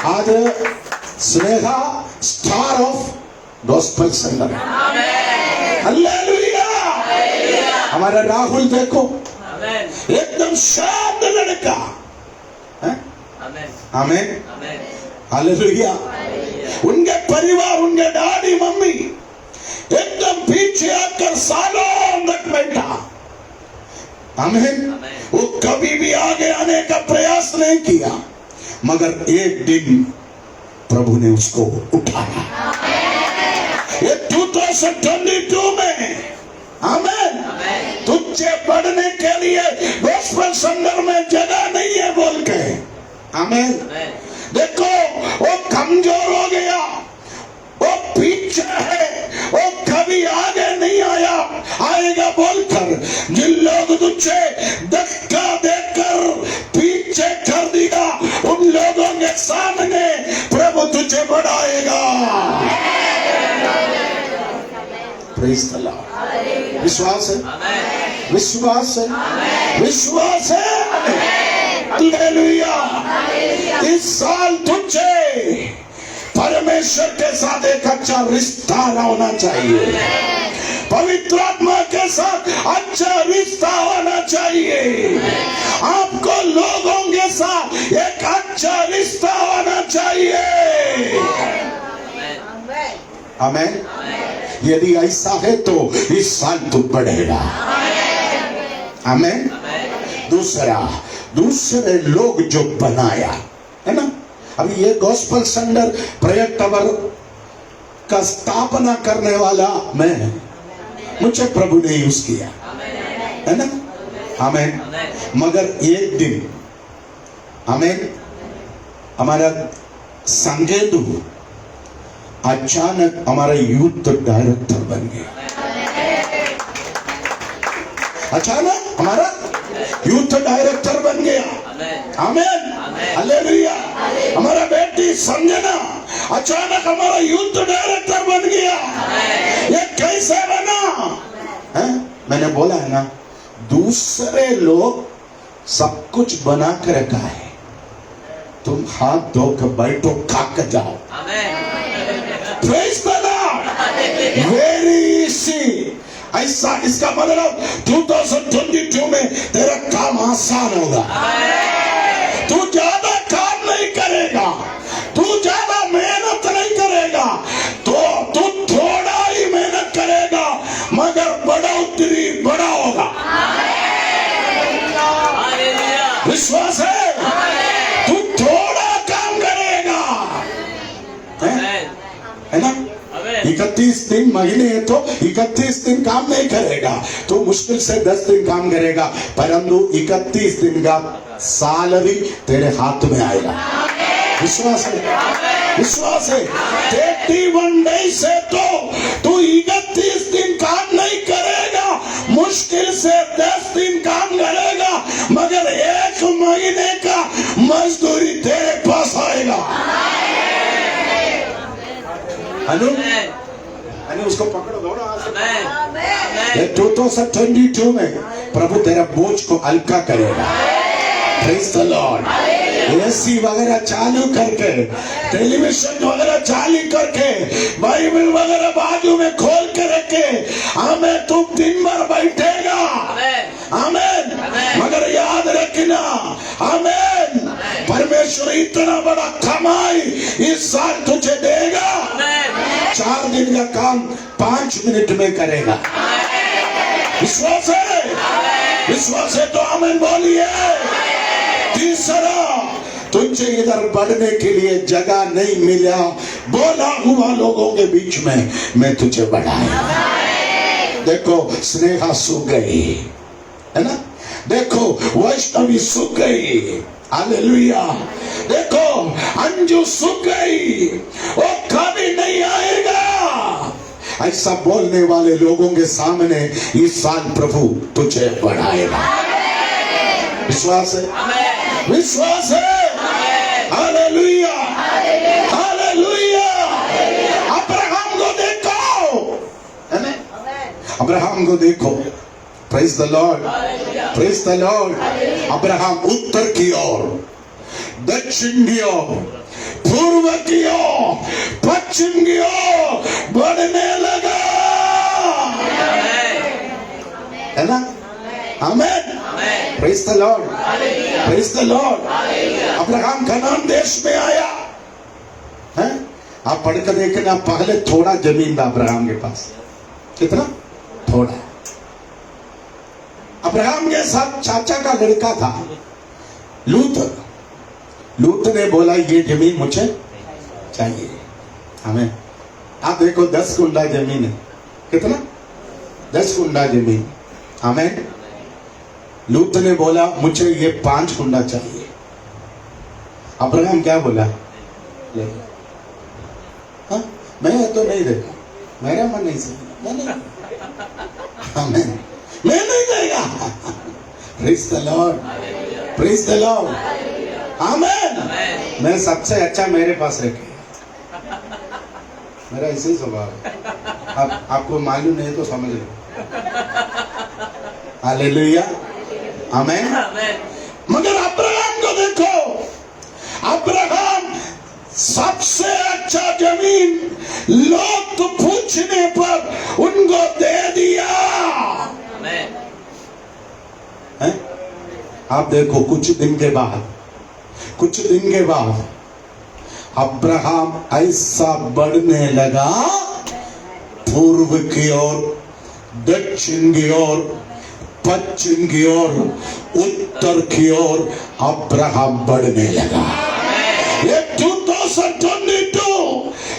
आज Sneha star of gospel centre है। हालेलुया। हमारा राहुल देखो, एकदम शांत लड़का है। आमीन। हालेलुया। उनके परिवार, उनके डैडी मम्मी एकदम पीछे आकर सालों तक बैठा। आमीन। वो कभी भी आगे आने का प्रयास नहीं किया, मगर एक दिन प्रभु ने उसको उठाया। ये 2022 में, आमीन, तुझे बढ़ने के लिए गॉस्पेल सेंटर में जगह नहीं है बोल के, आमीन। देखो वो कमजोर हो गया, वो पीछे है, वो कभी आगे नहीं आएगा बोलकर जिन लोग तुझे धक्का देकर पीछे कर दिया, उन लोगों के सामने प्रभु तुझे बढ़ाएगा। Praise the Lord. विश्वास है? विश्वास है? विश्वास है? हालेलुया। इस साल तुझे परमेश्वर के साथ एक अच्छा रिश्ता होना चाहिए, पवित्र आत्मा के साथ अच्छा रिश्ता होना चाहिए, आपको लोगों के साथ एक अच्छा रिश्ता होना चाहिए। आमीन। यदि ऐसा है तो इस साल तू बढ़ेगा। आमीन। दूसरे लोग जो बनाया है ना, अभी ये गॉस्पेल सेंटर प्रेयर टावर का स्थापना करने वाला मैं, मुझे प्रभु ने यूज किया, है ना? आमीन। मगर एक दिन, आमीन, हमारा संगेदु अचानक हमारा यूथ डायरेक्टर बन गया। अचानक हमारा यूथ डायरेक्टर बन गया। आमीन। हालेलुया। हमारा बेटी संजना अचानक हमारा यूथ डायरेक्टर बन गया। ये कैसे बना है? मैंने बोला है ना, दूसरे लोग सब कुछ बना कर रखा है, तुम हाथ धोकर बैठो, खाकर जाओ। Praise the Lord. Very easy. ऐसा, इसका मतलब 2022 में तेरा काम आसान होगा। तू ज्यादा काम नहीं करेगा, तू ज्यादा मेहनत नहीं करेगा, तो तू थोड़ा ही मेहनत करेगा, मगर बढ़ोतरी बड़ा होगा। विश्वास है? तू थोड़ा काम करेगा, है ना? 31 दिन महीने है तो 31 दिन काम नहीं करेगा, तो मुश्किल से 10 दिन काम करेगा, परंतु 31 दिन का सैलरी तेरे हाथ में आएगा। विश्वास है? विश्वास है? 31 डेज से तो तू 31 दिन काम नहीं करेगा, मुश्किल से 10 दिन काम करेगा, मगर 1 महीने का मजदूरी तेरे पास आएगा। हेलो, उसको पकड़ो, दौड़ो। 2022 में प्रभु तेरा बोझ को हल्का करेगा। Praise the Lord. एसी वगैरह चालू करके, टेलीविजन वगैरह चालू करके, बाइबल वगैरह बाजू में खोल के रखे, हमें तुम दिन भर बैठेगा। आमीन। मगर याद रखना, आमीन, परमेश्वर इतना बड़ा कमाई इस साल तुझे देगा। 4 दिन का काम 5 मिनट में करेगा। विश्वास है? विश्वास है तो आमीन बोलिए। तीसरा, तुझे इधर बढ़ने के लिए जगह नहीं मिला, बोला हुआ लोगों के बीच में मैं तुझे बढ़ाया। देखो स्नेहा सूख गई, है ना? देखो वैष्णवी सूख गई। हालेलुया। देखो अंजू सूख गई, वो कभी नहीं आएगा। ऐसा बोलने वाले लोगों के सामने इस साल प्रभु तुझे बढ़ाएगा। विश्वास है, विश्वास है। Hallelujah, hallelujah. अब्राहम को देखो, है ना? अब्राहम को देखो। Praise the Lord, praise the Lord. Abraham उत्तर की ओर, दक्षिण की ओर, पूर्व की ओर, पश्चिम की ओर बढ़ने लगा, है ना? आमेन। Praise the Lord, praise the Lord. Abraham Canaan देश में आया, है? आप पढ़कर देखना, पहले थोड़ा जमीन था अब्राहम के पास। कितना? थोड़ा। अब्राहम के साथ चाचा का लड़का था लूत। लूत ने बोला ये जमीन मुझे चाहिए। हमें आप देखो 10 गुंडा जमीन है। कितना? 10 गुंडा जमीन। हमें लूत ने बोला मुझे ये 5 गुंडा चाहिए। अब्राहम क्या बोला? ले। हाँ, मैं तो नहीं देगा, मेरा मन नहीं सही, मैं नहीं, हमें मैं नहीं देगा। Praise the Lord, praise the Lord. आमेन। मैं सबसे अच्छा मेरे पास रखे, मेरा ऐसे ही स्वभाव है। आपको मालूम नहीं तो समझ लो। हालेलुया, आमेन। मगर अब्राहम को देखो, अब्राहम सबसे अच्छा जमीन लोग तो पूछने पर उनको दे दिया। है? आप देखो कुछ दिन के बाद अब्राहम ऐसा बढ़ने लगा, पूर्व की ओर, दक्षिण की ओर, पश्चिम की ओर, उत्तर की ओर अब्राहम बढ़ने लगा। ये 2022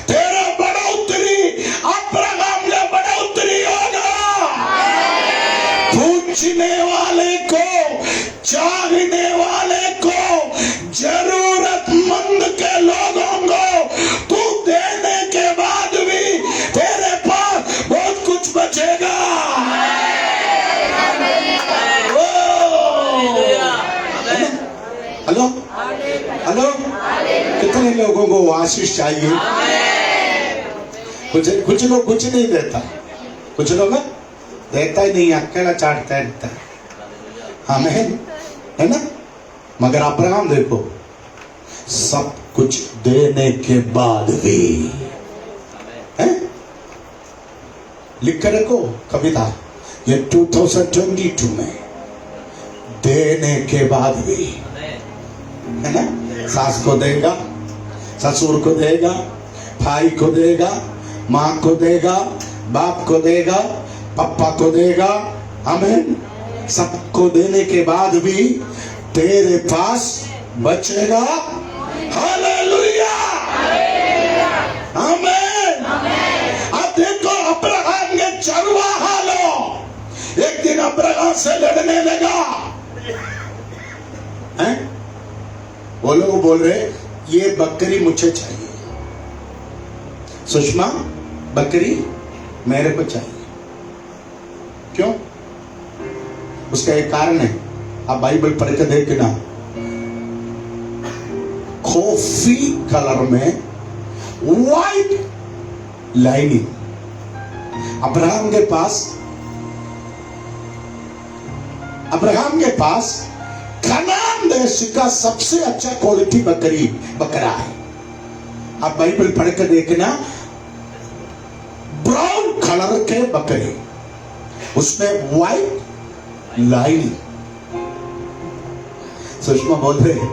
तेरा बढ़ोतरी अब्राहम का बढ़ोतरी होगा। पूछने वाले को, चाहने वाले को, जरूरतमंद के लोगों को तू देने के बाद भी तेरे पास बहुत कुछ बचेगा। Hello, hello. कितने लोगों को आशीष चाहिए? कुछ लोग कुछ नहीं देता, कुछ लोग देता ही नहीं, अकेला चाटता रहता है। आमीन, है ना? मगर अब्राहम देखो, सब कुछ देने के बाद भी, है? लिख कर रखो कविता, ये 2022 में देने के बाद भी, है ना? सास को देगा, ससुर को देगा, भाई को देगा, माँ को देगा, बाप को देगा, पापा को देगा। आमीन। सबको देने के बाद भी तेरे पास बचेगा। हालेलुया, आमीन। अब देखो अब्राहम के चरवाहा लोग एक दिन अब्राहम से लड़ने लगा, हैं? वो लोग बोल रहे ये बकरी मुझे चाहिए, सुषमा बकरी मेरे को चाहिए। क्यों? उसका एक कारण है, आप बाइबल पढ़ के देखना। कॉफी कलर में व्हाइट लाइनिंग। अब्राहम के पास कनान देश का सबसे अच्छा क्वालिटी बकरा है। आप बाइबल पढ़ के देखना, ब्राउन कलर के बकरे, उसमें व्हाइट लाइनिंग। सुषमा बोल रहे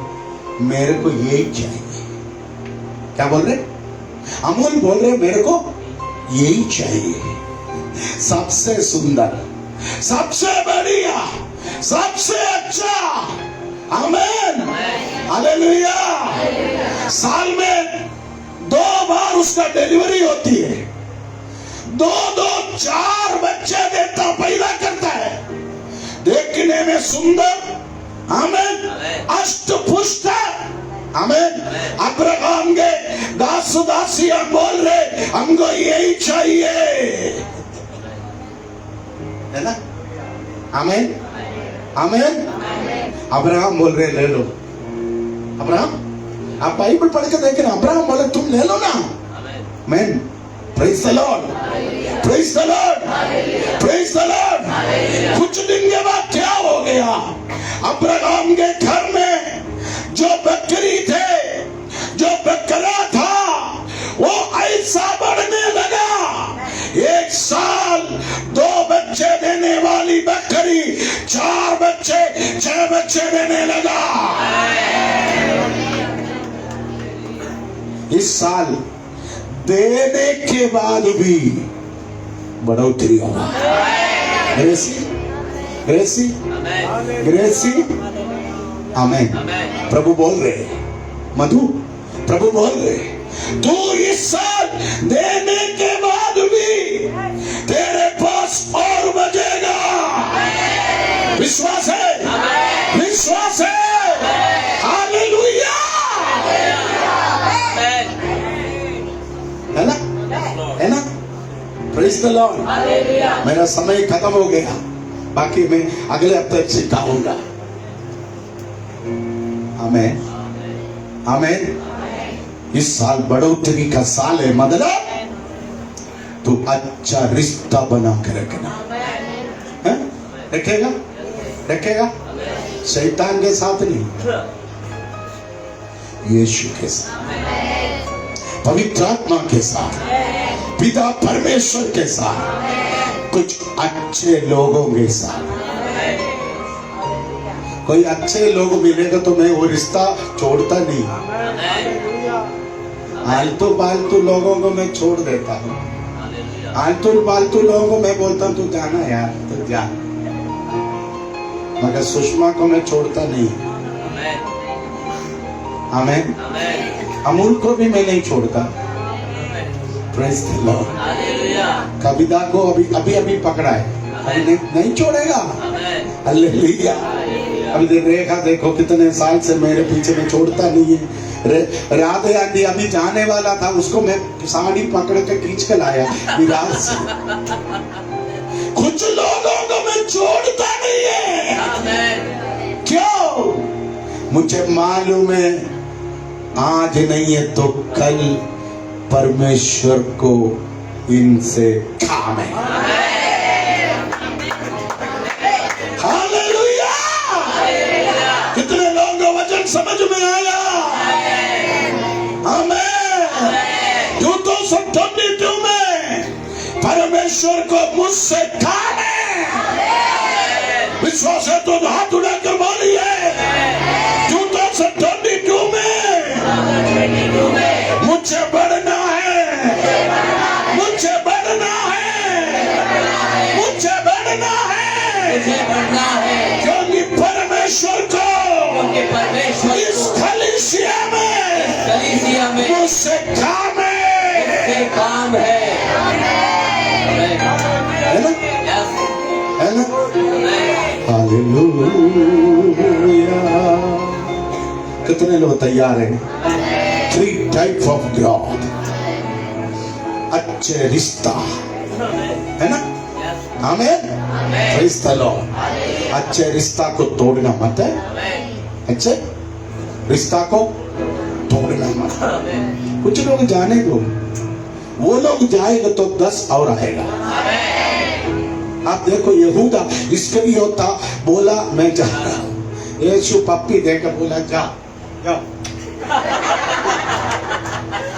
मेरे को यही चाहिए। क्या बोल रहे? अमोल बोल रहे मेरे को यही चाहिए, सबसे सुंदर, सबसे बढ़िया, सबसे अच्छा। आमीन, हालेलुया। साल में 2 बार उसका डिलीवरी होती है, 4 बच्चे देता, पैदा करता है, देखने में सुंदर। आमीन, अष्टपुष्ट। आमीन। अब्राहम के दास दासियां बोल रहे हमको यही चाहिए, है ना? आमीन, आमीन। अब्राहम बोल रहे ले लो। अब्राहम, आप बाइबल पढ़ के देखें ना, अब्राहम बोले तुम ले लो ना। Man, praise the Lord, praise the Lord, praise the Lord. कुछ दिन के बाद क्या हो गया? अब्राहम के घर में जो बकरी थे, जो बकरा था, वो ऐसा बढ़ने लगा। 1 साल 2 बच्चे देने वाली बकरी 4 बच्चे 6 बच्चे देने लगा। इस साल देने के बाद भी बढ़ोतरी होगा। ग्रेसी, ग्रेसी, ग्रेसी, आमेन। प्रभु बोल रहे, मधु प्रभु बोल रहे, तू इस साल देने के बाद भी तेरे पास और बचेगा। विश्वास है, विश्वास है। हालेलुया, है ना, है ना। Praise the Lord. मेरा समय खत्म हो गया, बाकी मैं अगले हफ्ते सिखाऊंगा। आमेन, आमेन। इस साल बढ़ोतरी का साल है, मतलब तू अच्छा रिश्ता बना के रखना है? रखेगा, रखेगा। शैतान के साथ नहीं, यीशु के साथ, पवित्र आत्मा के साथ, पिता परमेश्वर के साथ, कुछ अच्छे लोगों के साथ। कोई अच्छे लोग मिलेगा तो मैं वो रिश्ता छोड़ता नहीं। आलतू पालतू लोगों को मैं छोड़ देता हूँ। आलतू पालतू लोगों को मैं बोलता हूँ तू जाना यार, तू जा। मगर सुषमा को मैं छोड़ता नहीं। आमेन। अमूल को भी मैं नहीं छोड़ता। Praise the Lord. कविता को अभी अभी पकड़ा है, अभी नहीं छोड़ेगा। हालेलुया। अभी रेखा देखो कितने साल से मेरे पीछे में छोड़ता नहीं है। राधे आंटी अभी जाने वाला था, उसको मैं साड़ी पकड़ के खींच के लाया विराज से। कुछ लोगों को मैं छोड़ता नहीं है। क्यों? मुझे मालूम है आज नहीं है तो कल परमेश्वर को इनसे काम है। हालेलुया। कितने लोगों को वचन समझ में आया? आमेन। 2022 में परमेश्वर को मुझसे काम है। विश्वास है तो हाथ उठाकर बोलिए, 2022 में मुझे बढ़ना है, मुझे बढ़ना है, मुझे बढ़ना है, क्योंकि परमेश्वर को इस कलीसिया में मुझसे काम है, काम है। है ना, है ना। हालेलुया। कितने लोग तैयार हैं? 3 टाइप ऑफ गॉड। अच्छे रिश्ता, है ना। आमेन। Praise the Lord. अच्छे रिश्ता को तोड़ना मत है। अच्छे रिश्ता को तोड़ना मत। कुछ लोग जाने दो, वो लोग जाएगा तो 10 और आएगा। आप देखो यहूदा, इसके भी होता, बोला मैं जा रहा हूं। यीशु पप्पी देकर बोला जा, जाओ।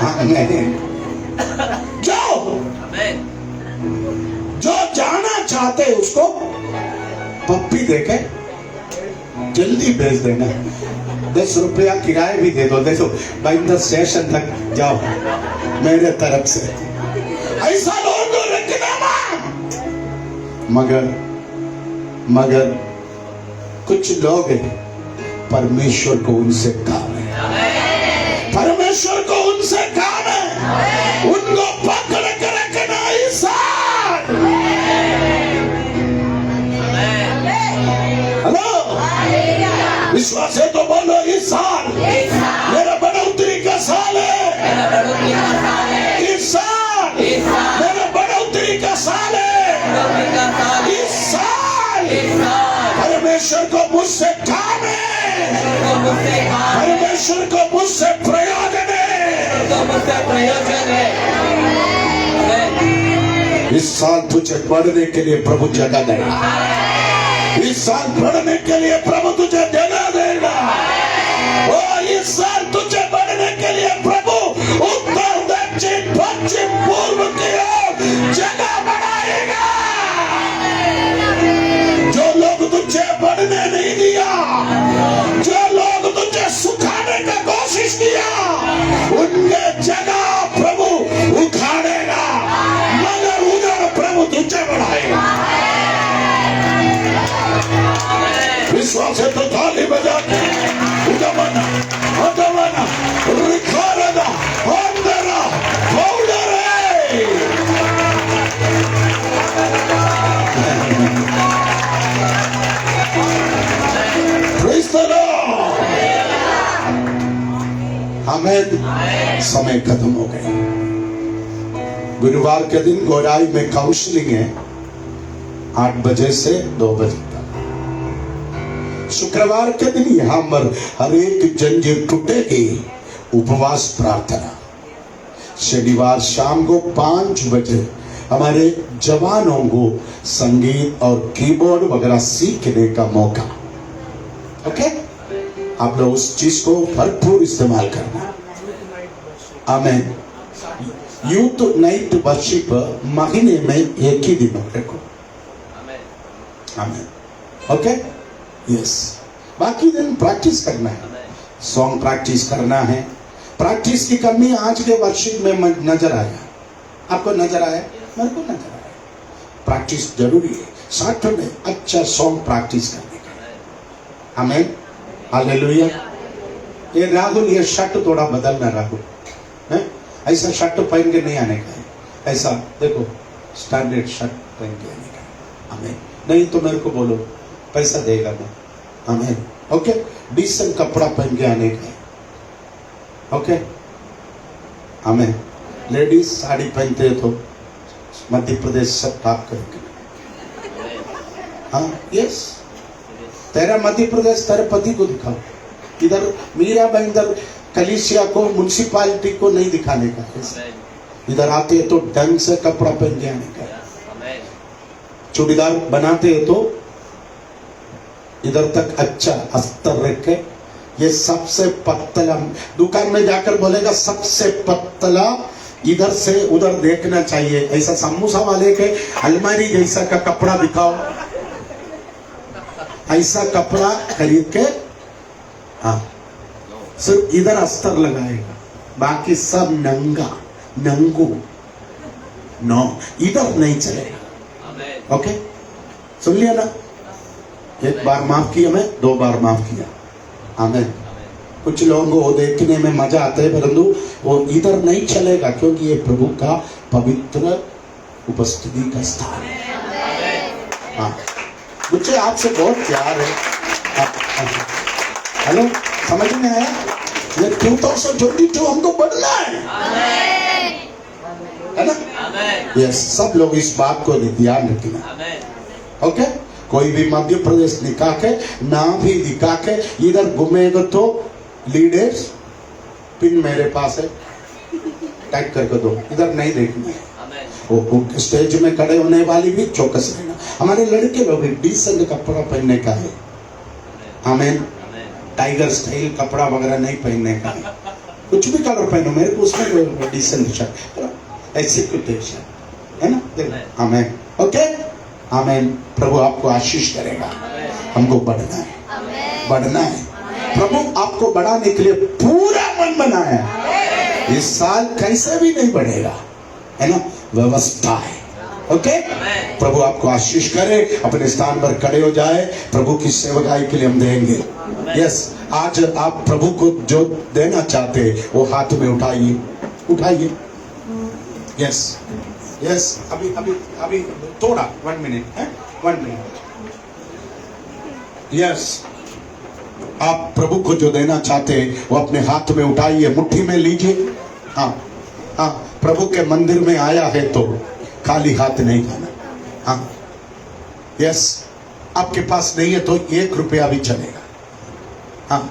आमीन। जाओ। जो जाना चाहते उसको पप्पी देके जल्दी भेज देना। 10 रुपया किराया भी दे दो, देखो भाई स्टेशन तक जाओ मेरे तरफ से। ऐसा लोगों को रखना मत। मगर कुछ लोग हैं, परमेश्वर को उनसे काम है। परमेश्वर को उनसे काम है। उनको पकड़ कर रखना इस साल। हेलो, विश्वास है तो बोलो इस साल मेरा बढ़ोतरी का साल है। इस साल मेरा बढ़ोतरी का साल है। इस साल परमेश्वर को मुझसे काम है। परमेश्वर को मुझसे प्रयोजन है। इस साल तुझे बढ़ने के लिए प्रभु जगह देगा। इस साल बढ़ने के लिए प्रभु तुझे जगह देगा। ओ इस साल तुझे बढ़ने के लिए प्रभु उत्तर दक्षिण पश्चिम पूर्व की ओर जगह बनाएगा। जो लोग तुझे बढ़ने नहीं दिया, जो लोग तुझे सुखाने का कोशिश किया, उनके जगह प्रभु उखाड़ेगा, मगर उधर प्रभु तुझे बढ़ाएगा। विश्वास है तो ताली बजा के उदमना उदमना रिखारदा अंदरा पौडरे। Praise the Lord. आमीन। समय खत्म हो गया। गुरुवार के दिन गोराई में काउंसलिंग है 8 बजे से 2 बजे तक। शुक्रवार के दिन यहां पर हर एक जंजीर टूटेगी, उपवास प्रार्थना। शनिवार शाम को 5 बजे हमारे जवानों को संगीत और कीबोर्ड वगैरह सीखने का मौका। ओके, आप लोग उस चीज को भरपूर इस्तेमाल करना। आमीन। यूथ नाइट वर्शिप महीने में एक ही दिन रखो। आमीन। Okay, yes. बाकी दिन प्रैक्टिस करना है, सॉन्ग प्रैक्टिस करना है। प्रैक्टिस की कमी आज के वर्शिप में नजर आया। आपको नजर आया? मेरे को नजर आया। प्रैक्टिस जरूरी है। सैटरडे अच्छा सॉन्ग प्रैक्टिस करने का। आमीन। हालेलुया। ये राहुल, ये शर्ट थोड़ा बदलना राहुल, है? ऐसा शर्ट पहन के नहीं आने का है। ऐसा देखो, स्टैंडर्ड शर्ट पहन के आने का। आमीन। नहीं तो मेरे को बोलो, पैसा देगा मैं। आमीन। ओके, डिसेंट कपड़ा पहन के आने का है। ओके, आमीन। लेडीज साड़ी पहनते हैं तो मध्य प्रदेश सब टाप करेंगे। हाँ, यस। तेरा मध्य प्रदेश तेरे पति को दिखाओ। इधर मीरा भाई इधर कलीसिया को, म्युनिसिपालिटी को नहीं दिखाने का। इधर आते हैं तो ढंग से कपड़ा पहन के आने का। चूड़ीदार बनाते हैं तो इधर तक अच्छा अस्तर रख के, ये सबसे पतला, दुकान में जाकर बोलेगा सबसे पतला, इधर से उधर देखना चाहिए। ऐसा समोसा वाले के अलमारी जैसा का कपड़ा दिखाओ, ऐसा कपड़ा खरीद के। हाँ, सिर्फ इधर अस्तर लगाएगा, बाकी सब नंगा नंगू। नो, इधर नहीं चलेगा। ओके, सुन लिया ना? एक बार माफ किया मैं, 2 बार माफ किया। आमीन। कुछ लोगों को वो देखने में मजा आता है, परंतु वो इधर नहीं चलेगा, क्योंकि ये प्रभु का पवित्र उपस्थिति का स्थान है। हाँ, मुझे आपसे बहुत प्यार है। हेलो, समझ में आया? ये 2022 हमको बढ़ना है ना? यस, सब लोग इस बात को ध्यान रखना। ओके, कोई भी मध्य प्रदेश निकाह के नाम भी दिखा के इधर घूमेगा तो लीडर्स पिन मेरे पास है, टाइट करके दो, इधर नहीं देखना है। वो स्टेज में खड़े होने वाली भी चौकस रहना। हमारे लड़के लोग डिसेंट कपड़ा पहनने का है। आमीन। टाइगर स्टाइल कपड़ा वगैरह नहीं पहनने का है। कुछ भी कलर पहनो, मेरे को उसमें डिसेंट शर्ट, एग्जीक्यूटिव शर्ट है ना? आमीन। ओके, आमीन। प्रभु आपको आशीष करेगा। हमको बढ़ना है, बढ़ना है। प्रभु आपको बढ़ाने के लिए पूरा मन बनाया है। इस साल कैसे भी नहीं बढ़ेगा, है ना? व्यवस्था है। ओके, प्रभु आपको आशीष करे। अपने स्थान पर खड़े हो जाए। प्रभु की सेवकाई के लिए हम देंगे। यस, आज आप प्रभु को जो देना चाहते हैं वो हाथ में उठाइए, उठाइए। Yes, yes. अभी अभी अभी थोड़ा 1 मिनट है, 1 मिनट। यस, आप प्रभु को जो देना चाहते हैं वो अपने हाथ में उठाइए, मुट्ठी में लीजिए। हाँ हाँ, प्रभु के मंदिर में आया है तो खाली हाथ नहीं जाना। हाँ, यस। आपके पास नहीं है तो 1 रुपया भी चलेगा। हाँ,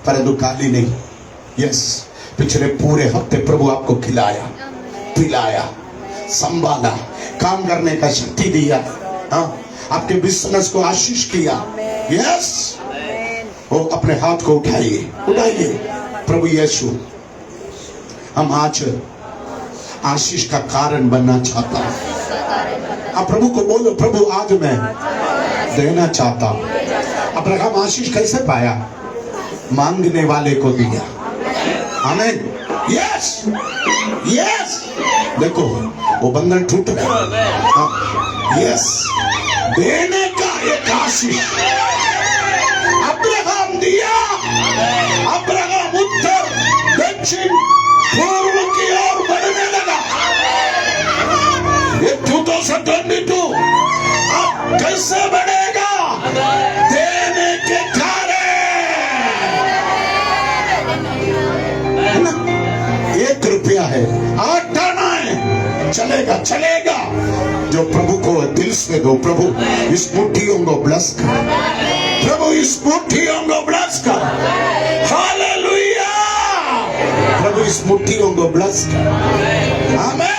परंतु काली नहीं। यस, पिछले पूरे हफ्ते प्रभु आपको खिलाया, पिलाया, संभाला, काम करने का शक्ति दिया, हाँ, आपके बिजनेस को आशीष किया। यस, वो अपने हाथ को उठाइए, उठाइए। प्रभु यीशु, हम आज आशीष का कारण बनना चाहता हूं। आप प्रभु को बोलो, प्रभु आज मैं देना चाहता हूं। अब्राहम आशीष कैसे पाया? मांगने वाले को दिया। आमीन। यस, यस, देखो वो बंधन टूट गया। यस, देने का एक आशीष अब्राहम दिया। अब्राहम उत्तर दक्षिण पूर्व की ओर बढ़ने लगा। ये 2022 अब कैसे बढ़ेगा? देने के कारण, है ना? 1 रुपया है, 8 आना है, चलेगा, चलेगा। जो प्रभु को दिल से दो, प्रभु इस मुट्ठियों को ब्लेस कर, प्रभु इस मुट्ठियों को ब्लेस कर। हालेलुया, प्रभु इस मुट्ठियों को ब्लेस कर। आमीन।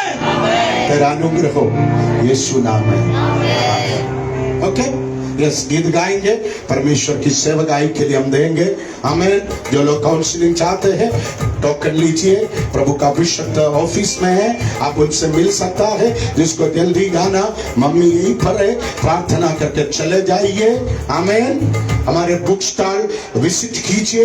तेरा अनुग्रह हो यीशु नाम में। ओके, यस, गीत गाएंगे, परमेश्वर की सेवकाई के लिए हम देंगे। आमीन। जो लोग काउंसलिंग चाहते हैं टोकन लीजिए, प्रभु का अभिषेक ऑफिस में है, आप उनसे मिल सकता है। जिसको जल्दी गाना, मम्मी यहीं पर है, प्रार्थना करके चले जाइए। आमीन। हमारे बुक स्टॉल विजिट कीजिए,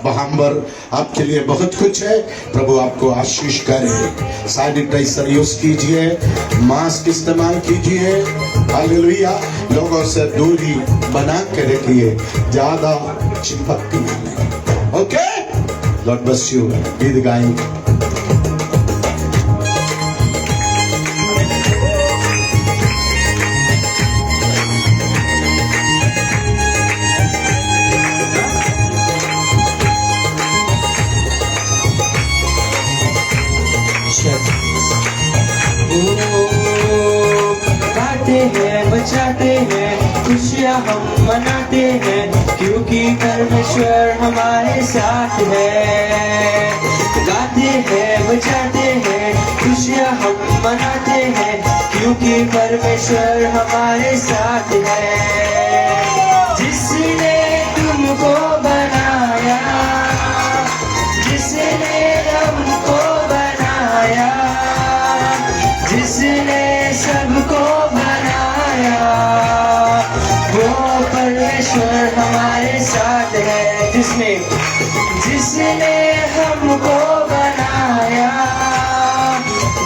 वहां पर आपके लिए बहुत कुछ है। प्रभु आपको आशीष करे। सैनिटाइजर यूज कीजिए, मास्क इस्तेमाल कीजिए। हालेलुया। लोगों से दूरी बना के रखिए, ज्यादा चिपकती नहीं। Okay, God bless you. गीत गाएंगे। गाते हैं, बचाते हैं, खुशियाँ हम मनाते हैं, क्योंकि परमेश्वर हमारे साथ है। गाते हैं, बचाते हैं, खुशियाँ हम मनाते हैं, क्योंकि परमेश्वर हमारे साथ है। जिसने तुमको बनाया, जिसने हमको बनाया, जिसने सबको बनाया, वो परमेश्वर हमारे साथ है। जिसने हमको बनाया,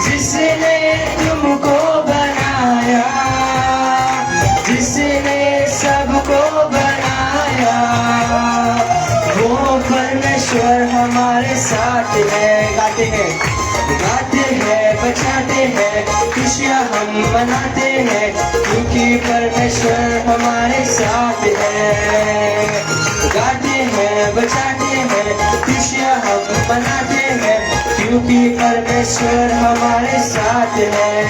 जिसने तुमको बनाया, जिसने सबको बनाया, वो परमेश्वर हमारे साथ है। गाते हैं, गाते हैं, बचाते हैं, खुशियाँ हम मनाते हैं, क्योंकि परमेश्वर हमारे साथ है। गाते हैं, बचाते हैं, खुशियाँ हम मनाते हैं, क्योंकि परमेश्वर हमारे साथ है।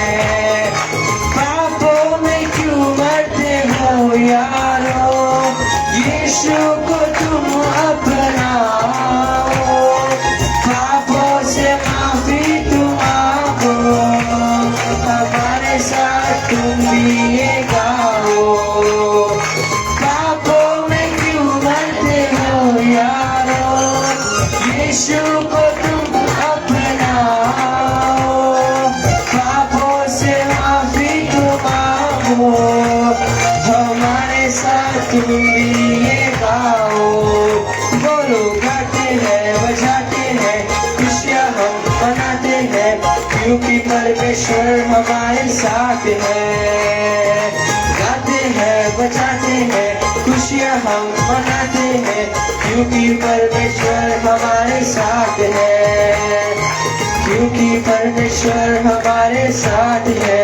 पापों में क्यों मरते हो यारो, यीशु को तुम अपनाओ। पापों से माफी तुम मांगो, हमारे साथ तुम भी ये गाओ। पापों में क्यों मरते हो यारो, यीशु को तुम अपनाओ। पापों से माफी तुम मांगो, हमारे साथ तुम भी ये गाओ। बोलो, गाते हैं, बजाते हैं, खुशियाँ हम मनाते हैं, क्योंकि परमेश्वर हमारे साथ है। गाते हैं, बजाते हैं, खुशियाँ हम मनाते हैं, क्योंकि परमेश्वर हमारे साथ है। क्योंकि परमेश्वर हमारे साथ है।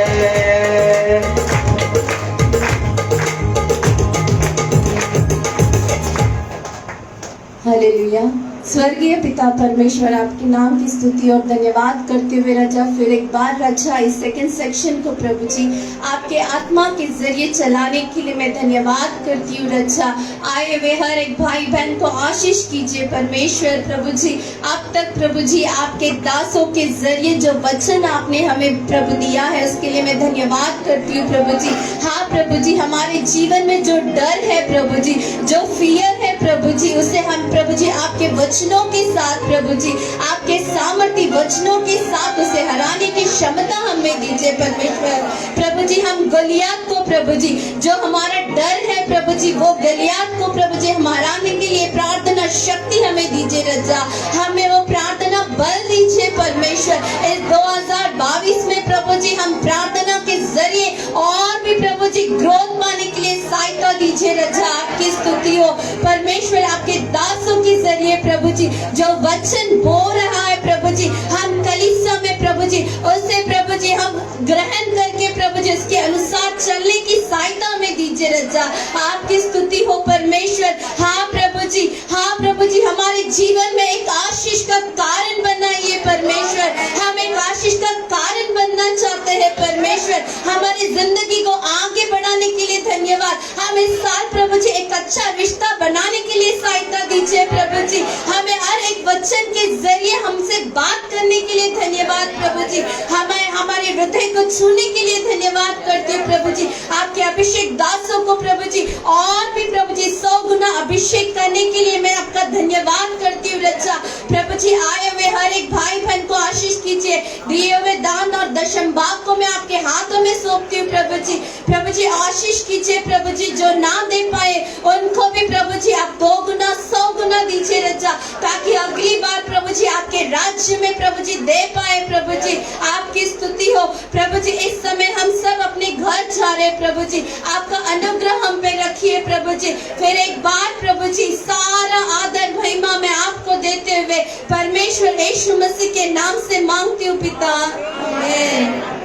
हालेलुया। स्वर्गीय पिता परमेश्वर, आपके नाम की स्तुति और धन्यवाद करते हुए राजा फिर एक बार राजा इस सेकंड सेक्शन को प्रभु जी आपके आत्मा के जरिए चलाने के लिए मैं धन्यवाद करती हूँ राजा। आए हुए हर एक भाई बहन को आशीष कीजिए परमेश्वर प्रभु जी। अब तक प्रभु जी आपके दासों के जरिए जो वचन आपने हमें प्रभु दिया है उसके लिए मैं धन्यवाद करती हूँ प्रभु जी। हाँ प्रभु जी, हमारे जीवन में जो डर है प्रभु जी, जो फियर है प्रभु जी, उसे हम प्रभु जी आपके वचनों के साथ प्रभु जी आपके सामर्थ्य वचनों के साथ उसे हराने की क्षमता हमें दीजिए परमेश्वर प्रभु जी। हम गलियात को प्रभु जी, जो हमारा डर है प्रभु जी, वो गलियात को प्रभु जी हम हराने के लिए प्रार्थना शक्ति हमें दीजिए रजा। हमें वो प्रार्थना बल दीजिए परमेश्वर। इस 2022 में प्रभु जी हम प्रार्थना के जरिए और भी प्रभु जी ग्रोथ पाने के लिए सहायता दीजिए रजा। आपकी स्तुति हो परमेश्वर, आपके दासों के जरिए प्रभु जी जो वचन बोल रहा है प्रभु जी, हम कलीसिया में प्रभु जी उससे प्रभु जी हम ग्रहण करके प्रभु जी उसके अनुसार चलने की सहायता हमें दीजिए रजा। आपकी स्तुति हो परमेश्वर। हाँ प्रभु जी, हाँ प्रभु जी, हमारे जीवन में एक आशीष का कारण बनाइए परमेश्वर। हम एक आशीष का कारण बनना चाहते हैं परमेश्वर। हमारी जिंदगी को आगे बढ़ाने के लिए धन्यवाद। हम इस साल प्रभु जी एक अच्छा रिश्ता बनाने के लिए सहायता दीजिए प्रभु जी। हमें हर एक वचन के जरिए हमसे बात करने के लिए धन्यवाद प्रभु जी। हमें हमारे हृदय को छूने के लिए धन्यवाद करते हैं प्रभु जी। आपके अभिषेक दासों को प्रभु जी और भी प्रभु जी 100 गुना अभिषेक करने के लिए मैं आपका धन्यवाद करती हूँ रचा। प्रभु जी आए हुए हर एक भाई बहन को आशीष कीजिए। दिए हुए दान और दशम भाग को मैं आपके हाथों में सौंपती हूँ प्रभु जी। प्रभु जी आशीष कीजिए प्रभु जी, जो ना दे पाए उनको भी प्रभु जी आप 2 गुना 100 गुना दीजिए रचा, ताकि अगली बार प्रभु जी आपके राज्य में प्रभु जी दे पाए प्रभु जी। आपकी स्तुति हो प्रभु जी। इस समय हम सब अपने घर जा रहे हैं प्रभु जी, आपका अनुग्रह हम पे रखिए प्रभु जी। फिर एक बार प्रभु जी सारा आदर महिमा मैं आपको देते हुए परमेश्वर यीशु मसीह के नाम से मांगती हूँ पिता, आमीन।